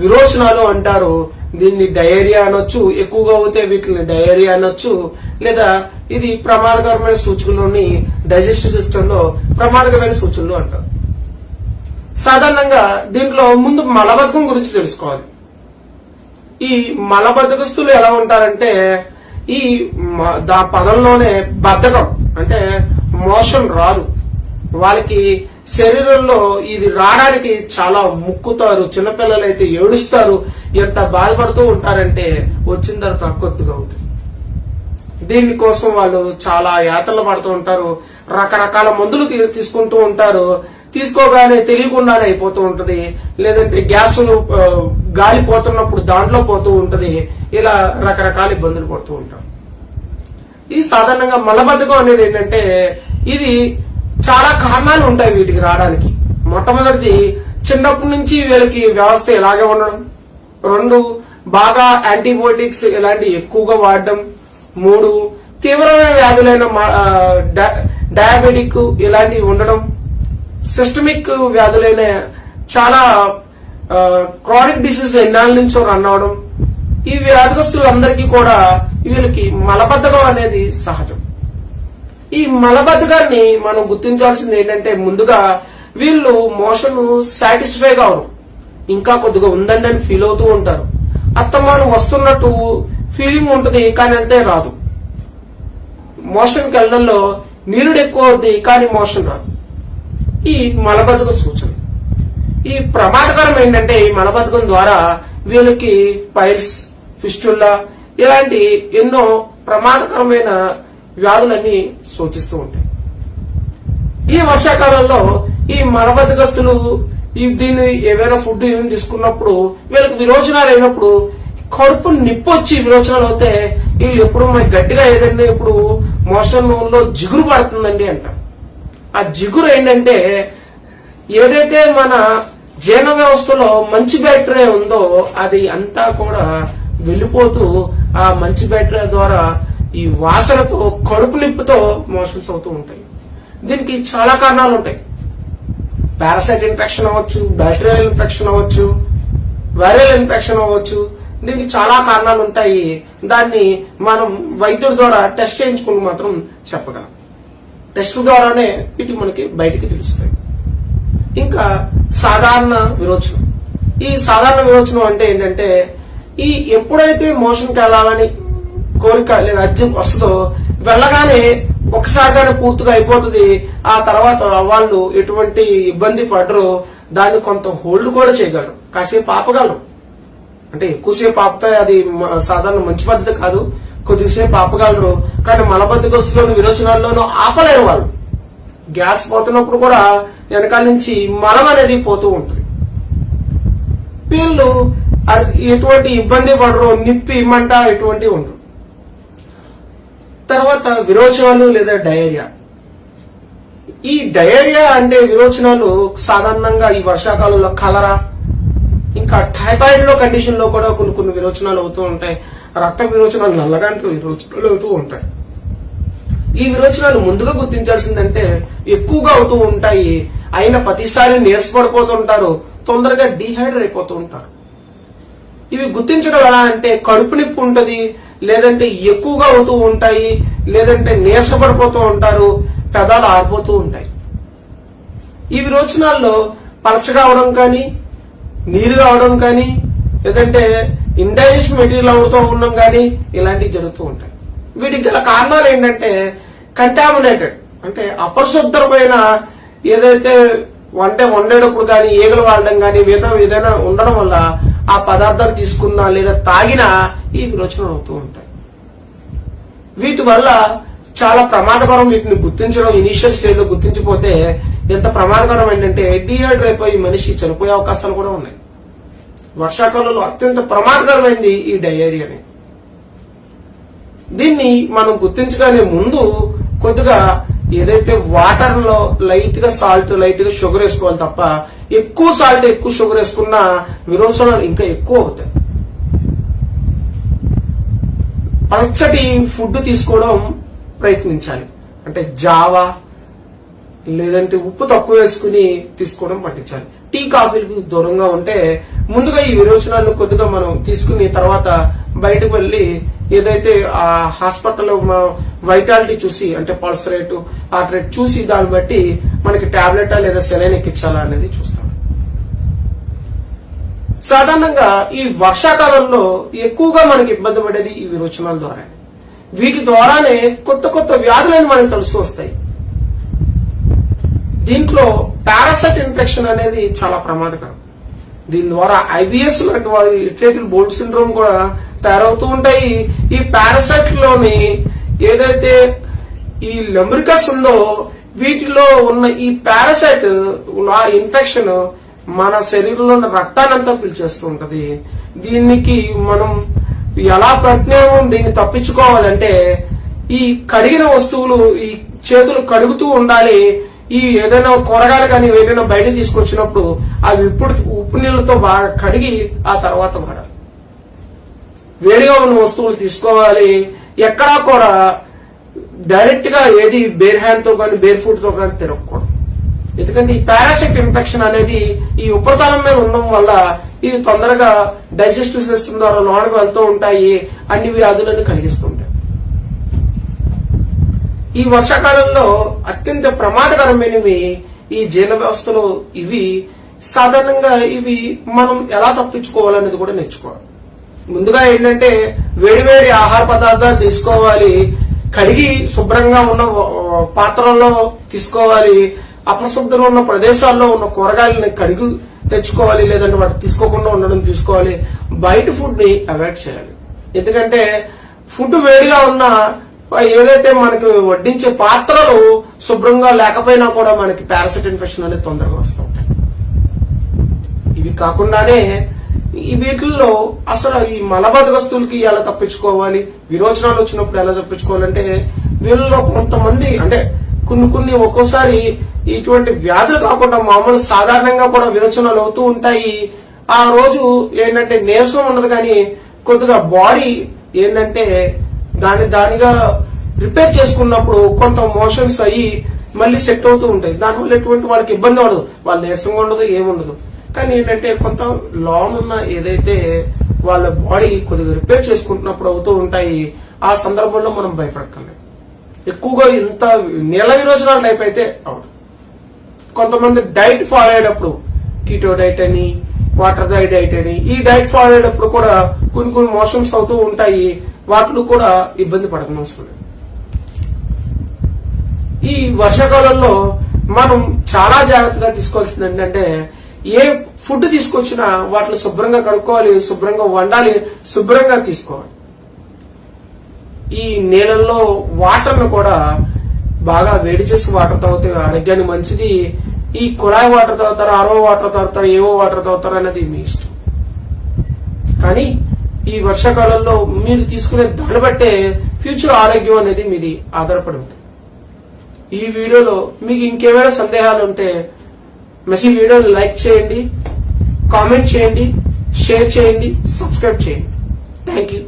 విరోచనాలు అంటారు. దీన్ని డయేరియా అనొచ్చు, ఎక్కువగా అవుతే వీటిని డయేరియా అనొచ్చు, లేదా ఇది ప్రమాదకరమైన సూచనలోని డైజెస్టివ్ సిస్టమ్ లో ప్రమాదకరమైన సూచనలు అంటారు. సాధారణంగా దీంట్లో ముందు మలబద్ధకం గురించి తెలుసుకోవాలి. ఈ మలబద్ధకస్తులు ఎలా ఉంటారంటే ఈ పదంలోనే బద్ధకం అంటే మోషన్ రాదు. వాళ్ళకి శరీరంలో ఇది రావడానికి చాలా ముక్కుతారు. చిన్నపిల్లలు అయితే ఏడుస్తారు. ఎంత బాధపడుతూ ఉంటారంటే వచ్చిన తర్వాత కొద్దిగా అవుతుంది. దీనికోసం వాళ్ళు చాలా యాతనలు పడుతూ ఉంటారు. రకరకాల మందులు తీసుకుంటూ ఉంటారు. తీసుకోగానే తెలియకుండానే అయిపోతూ ఉంటది. లేదంటే గ్యాస్ గాలి పోతున్నప్పుడు దాంట్లో పోతూ ఉంటది. ఇలా రకరకాల ఇబ్బందులు పడుతూ ఉంటారు. ఈ సాధారణంగా మలబద్ధకం అనేది ఏంటంటే ఇది చాలా కారణాలు ఉంటాయి వీటికి రావడానికి. మొట్టమొదటిది చిన్నప్పటి నుంచి వీళ్ళకి వ్యవస్థ ఇలాగే ఉండడం. 2 బాగా యాంటీబయోటిక్స్ ఇలాంటివి ఎక్కువగా వాడడం. 3 తీవ్రమైన వ్యాధులైన డయాబెటిక్ ఇలాంటివి ఉండడం. సిస్టమిక్ వ్యాధులైన చాలా క్రానిక్ డిసీజ్ ఎన్నాళ్ళ నుంచో రన్ అవడం. ఈ వ్యాధిగ్రస్తులందరికీ కూడా వీళ్ళకి మలబద్ధకం అనేది సహజం. ఈ మలబద్ధకాన్ని మనం గుర్తించాల్సింది ఏంటంటే ముందుగా వీళ్ళు మోషన్ సాటిస్ఫై కావడం, ఇంకా కొద్దిగా ఉందండి అని ఫీల్ అవుతూ ఉంటారు. అత్తమానం వస్తున్నట్టు ఫీలింగ్ ఉంటుంది, కానీ అంతే రాదు. మోషన్కి వెళ్ళడంలో నీరుడు ఎక్కువ అవుతుంది, కానీ మోషన్ రాదు. ఈ మలబద్ధకం సూచన. ఈ ప్రమాదకరం ఏంటంటే ఈ మలబద్ధకం ద్వారా వీళ్ళకి పైల్స్, ఫిస్టుల్లా ఇలాంటి ఎన్నో ప్రమాదకరమైన వ్యాధులన్నీ సూచిస్తూ ఉంటాయి. ఈ వర్షాకాలంలో ఈ మలబద్ధకస్తులు దీన్ని ఏవైనా ఫుడ్ ఏమైనా తీసుకున్నప్పుడు వీళ్ళకి విరోచనాలు అయినప్పుడు కడుపు నిప్పు వచ్చి విరోచనాలు అవుతే వీళ్ళు ఎప్పుడు గట్టిగా ఏదండి ఇప్పుడు మోషన్ లో జిగురు పడుతుందండి అంటారు. ఆ జిగురు ఏంటంటే ఏదైతే మన జీర్ణ వ్యవస్థలో మంచి బ్యాక్టీరియా ఉందో అది అంతా కూడా వెళ్లిపోతూ ఆ మంచి బ్యాక్టీరియా ద్వారా ఈ వాసనతో కడుపు నిప్పుతో మోషన్స్ అవుతూ ఉంటాయి. దీనికి చాలా కారణాలు ఉంటాయి. పారాసైట్ ఇన్ఫెక్షన్ అవ్వచ్చు, బ్యాక్టీరియల్ ఇన్ఫెక్షన్ అవ్వచ్చు, వైరల్ ఇన్ఫెక్షన్ అవ్వచ్చు. దీనికి చాలా కారణాలు ఉంటాయి. దాన్ని మనం వైద్యుడి ద్వారా టెస్ట్ చేయించుకుని మాత్రం చెప్పగలం. టెస్ట్ ద్వారానే ఇటు మనకి బయటికి తెలుస్తాయి. ఇంకా సాధారణ విరోచనం. ఈ సాధారణ విరోచనం అంటే ఏంటంటే ఈ ఎప్పుడైతే మోషన్కి వెళ్ళాలని కోరిక లేదా అర్జం వస్తుందో వెళ్ళగానే ఒకసారిగానే పూర్తిగా అయిపోతుంది. ఆ తర్వాత వాళ్ళు ఎటువంటి ఇబ్బంది పడరు. దాన్ని కొంత హోల్డ్ కూడా చేయగలరు, కాసేపు ఆపగలరు. అంటే ఎక్కువసేపు ఆపితే అది సాధారణ మంచి పద్ధతి కాదు. కొద్దిసేపు ఆపగలరు, కానీ మలబద్ధకస్తులోని విరోచనాల్లోనూ ఆపలేరు వాళ్ళు. గ్యాస్ పోతున్నప్పుడు కూడా వెనకాల నుంచి మలం అనేది పోతూ ఉంటుంది. వీళ్ళు ఎటువంటి ఇబ్బంది పడరు, నిప్పి మంట ఎటువంటి ఉండరు. తర్వాత విరోచనాలు లేదా డయేరియా. ఈ డయేరియా అంటే విరోచనాలు సాధారణంగా ఈ వర్షాకాలంలో కలరా, ఇంకా టైఫాయిడ్ లో కండిషన్ లో కూడా కొన్ని విరోచనాలు అవుతూ ఉంటాయి. రక్త విరోచనాలు, నల్లగాంటి విరోచనాలు అవుతూ ఉంటాయి. ఈ విరోచనాలు ముందుగా గుర్తించాల్సిందంటే ఎక్కువగా అవుతూ ఉంటాయి. అయిన ప్రతిసారి నీరసపడిపోతుంటారు, తొందరగా డీహైడ్రేట్ అయిపోతూ ఉంటారు. ఇవి గుర్తించడం ఎలా అంటే కడుపు నొప్పి ఉంటది, లేదంటే ఎక్కువగా అవుతూ ఉంటాయి, లేదంటే నీరసపడిపోతూ ఉంటారు, పెదాలు ఆరిపోతూ ఉంటాయి. ఈ విరోచనాల్లో పలచగా అవడం కానీ, నీరు కావడం కానీ, లేదంటే ఇండైజెషన్ మెటీరియల్ అవుతూ ఉండడం కానీ ఇలాంటివి జరుగుతూ ఉంటాయి. వీటికి గల కారణాలు ఏంటంటే కంటామినేటెడ్ అంటే అపరిశుభ్రమైన ఏదైతే వండేటప్పుడు కానీ ఈగలు వాడడం కానీ మిగతా ఏదైనా ఉండడం వల్ల ఆ పదార్థాలు తీసుకున్నా లేదా తాగినా ఈ విరోచనలు అవుతూ ఉంటాయి. వీటి వల్ల చాలా ప్రమాదకరం. వీటిని గుర్తించడం ఇనీషియల్ స్టేజ్ లో గుర్తించిపోతే ఎంత ప్రమాదకరం ఏంటంటే డీహైడ్రేట్ అయిపోయి మనిషి చనిపోయే అవకాశాలు కూడా ఉన్నాయి. వర్షాకాలంలో అత్యంత ప్రమాదకరమైంది ఈ డయేరియాని. దీన్ని మనం గుర్తించగానే ముందు కొద్దిగా ఏదైతే వాటర్ లో లైట్ గా సాల్ట్ లైట్ గా షుగర్ వేసుకోవాలి తప్ప ఎక్కువ సాల్ట్ ఎక్కువ షుగర్ వేసుకున్న విరోచనాలు ఇంకా ఎక్కువ అవుతాయి. పల్చటి ఫుడ్ తీసుకోవడం ప్రయత్నించాలి. అంటే జావా లేదంటే ఉప్పు తక్కువ వేసుకుని తీసుకోవడం పట్టించాలి. టీ కాఫీలకు దూరంగా ఉంటే ముందుగా ఈ విరోచనాలను కొద్దిగా మనం తీసుకుని తర్వాత బయటకు వెళ్లి ఏదైతే ఆ హాస్పిటల్లో వైటాలిటీ చూసి అంటే పల్స్ రేటు హార్ట్ రేట్ చూసి దాన్ని బట్టి మనకి టాబ్లెటా లేదా సెలైన్ ఎక్కించాలా అనేది చూస్తాం. సాధారణంగా ఈ వర్షాకాలంలో ఎక్కువగా మనకి ఇబ్బంది పడేది ఈ విరోచనాల ద్వారా. వీటి ద్వారానే కొత్త కొత్త వ్యాధులను మనకు తెలుసు వస్తాయి. దీంట్లో పారాసైట్ ఇన్ఫెక్షన్ అనేది చాలా ప్రమాదకరం. దీని ద్వారా ఐబిఎస్ లాంటి వారి ఇరిటేటివ్ బౌల్ సిండ్రోమ్ కూడా తయారవుతూ ఉంటాయి. ఈ పారాసైట్ లోని ఏదైతే ఈ లెంబ్రికస్ ఉందో వీటిలో ఉన్న ఈ పారాసైట్ ఇన్ఫెక్షన్ మన శరీరంలో ఉన్న రక్తాన్ని అంతా పీల్చేస్తూ ఉంటది. దీనికి మనం ఎలా ప్రత్యేకం దీన్ని తప్పించుకోవాలంటే ఈ కడిగిన వస్తువులు ఈ చేతులు కడుగుతూ ఉండాలి. ఈ ఏదైనా కూరగాయలు కానీ ఏదైనా బయట తీసుకొచ్చినప్పుడు అవి ఉప్పు నీళ్లతో బాగా కడిగి ఆ తర్వాత వాడాలి. వేడిగా ఉన్న వస్తువులు తీసుకోవాలి. ఎక్కడా కూడా డైరెక్ట్ గా ఏది బేర్ హ్యాండ్ తో కానీ బేర్ ఫుట్ తో కానీ తిరగకూడదు. ఎందుకంటే ఈ పారాసైట్ ఇన్ఫెక్షన్ అనేది ఈ ఉపరితలం మీద ఉండడం వల్ల ఇవి తొందరగా డైజెస్టివ్ సిస్టమ్ ద్వారా లోనకు వెళ్తూ ఉంటాయి. అన్ని వ్యాధులను కలిగిస్తుంటాయి. ఈ వర్షాకాలంలో అత్యంత ప్రమాదకరమైనవి ఈ జీర్ణ వ్యవస్థలో ఇవి. సాధారణంగా ఇవి మనం ఎలా తప్పించుకోవాలనేది కూడా నేర్చుకోవాలి. ముందుగా ఏంటంటే వేడివేడి ఆహార పదార్థాలు తీసుకోవాలి. కడిగి శుభ్రంగా ఉన్న పాత్రల్లో తీసుకోవాలి. అపశుభ్రంగా ఉన్న ప్రదేశాల్లో ఉన్న కూరగాయలని కడిగి తెచ్చుకోవాలి. లేదంటే వాటి తీసుకోకుండా ఉండడం తీసుకోవాలి. బయట ఫుడ్ ని అవాయిడ్ చేయాలి. ఎందుకంటే ఫుడ్ వేడిగా ఉన్న ఏదైతే మనకి వడ్డించే పాత్రలు శుభ్రంగా లేకపోయినా కూడా మనకి పారాసైట్ ఇన్ఫెక్షన్ అనేది తొందరగా వస్తూ ఉంటాయి. ఇవి కాకుండానే ఈ వీటిల్లో అసలు ఈ మలబద్ధకస్తులకి ఎలా తప్పించుకోవాలి, విరోచనాలు వచ్చినప్పుడు ఎలా తప్పించుకోవాలంటే వీళ్ళలో కొంతమంది అంటే కొన్ని ఒక్కోసారి ఇటువంటి వ్యాధులు కాకుండా మామూలు సాధారణంగా కూడా విరోచనాలు అవుతూ ఉంటాయి. ఆ రోజు ఏంటంటే నీరసం ఉండదు కానీ కొద్దిగా బాడీ ఏంటంటే దానిగా రిపేర్ చేసుకున్నప్పుడు కొంత మోషన్స్ అయ్యి మళ్ళీ సెట్ అవుతూ ఉంటాయి. దానివల్ల ఎటువంటి వాళ్ళకి ఇబ్బంది ఉండదు. వాళ్ళ నీరసంగా ఉండదు, ఏముండదు. కానీ ఏంటంటే కొంత లాంగ్ ఉన్న ఏదైతే వాళ్ళ బాడీ కొద్దిగా రిపేర్ చేసుకుంటున్నప్పుడు అవుతూ ఉంటాయి. ఆ సందర్భంలో మనం భయపడక్కర్లేదు. ఎక్కువగా ఇంత నీళ్ళ విరోచనాల టైప్ అయితే అవుతుంది. కొంతమంది డైట్ ఫాలో అయ్యేటప్పుడు కీటో డైట్ అని వాటర్ డైట్ అని ఈ డైట్ ఫాలో అయ్యేటప్పుడు కూడా కొన్ని మోషన్స్ అవుతూ ఉంటాయి. వాటిలో కూడా ఇబ్బంది పడకుండా వస్తుంది. ఈ వర్షాకాలంలో మనం చాలా జాగ్రత్తగా తీసుకోవాల్సింది ఏంటంటే ఏ ఫుడ్ తీసుకొచ్చినా వాటిని శుభ్రంగా కడుక్కోవాలి, శుభ్రంగా వండాలి, శుభ్రంగా తీసుకోవాలి. ఈ నీళ్ళల్లో వాటర్ను కూడా బాగా వేడి చేసి వాటర్ తాగితే ఆరోగ్యానికి మంచిది. ఈ కుళాయి వాటర్ తాగుతారు, ఆరో వాటర్ తాగుతారు, ఏవో వాటర్ తాగుతారు అనేది మీ ఇష్టం. కానీ ఈ వర్షాకాలంలో మీరు తీసుకునే దాన్ని బట్టే ఫ్యూచర్ ఆరోగ్యం అనేది మీది ఆధారపడి ఉంటుంది. ఈ వీడియోలో మీకు ఇంకేమైనా సందేహాలు ఉంటే ఈ వీడియోని లైక్ చేయండి, కామెంట్ చేయండి, షేర్ చేయండి, సబ్స్క్రైబ్ చేయండి. Thank you.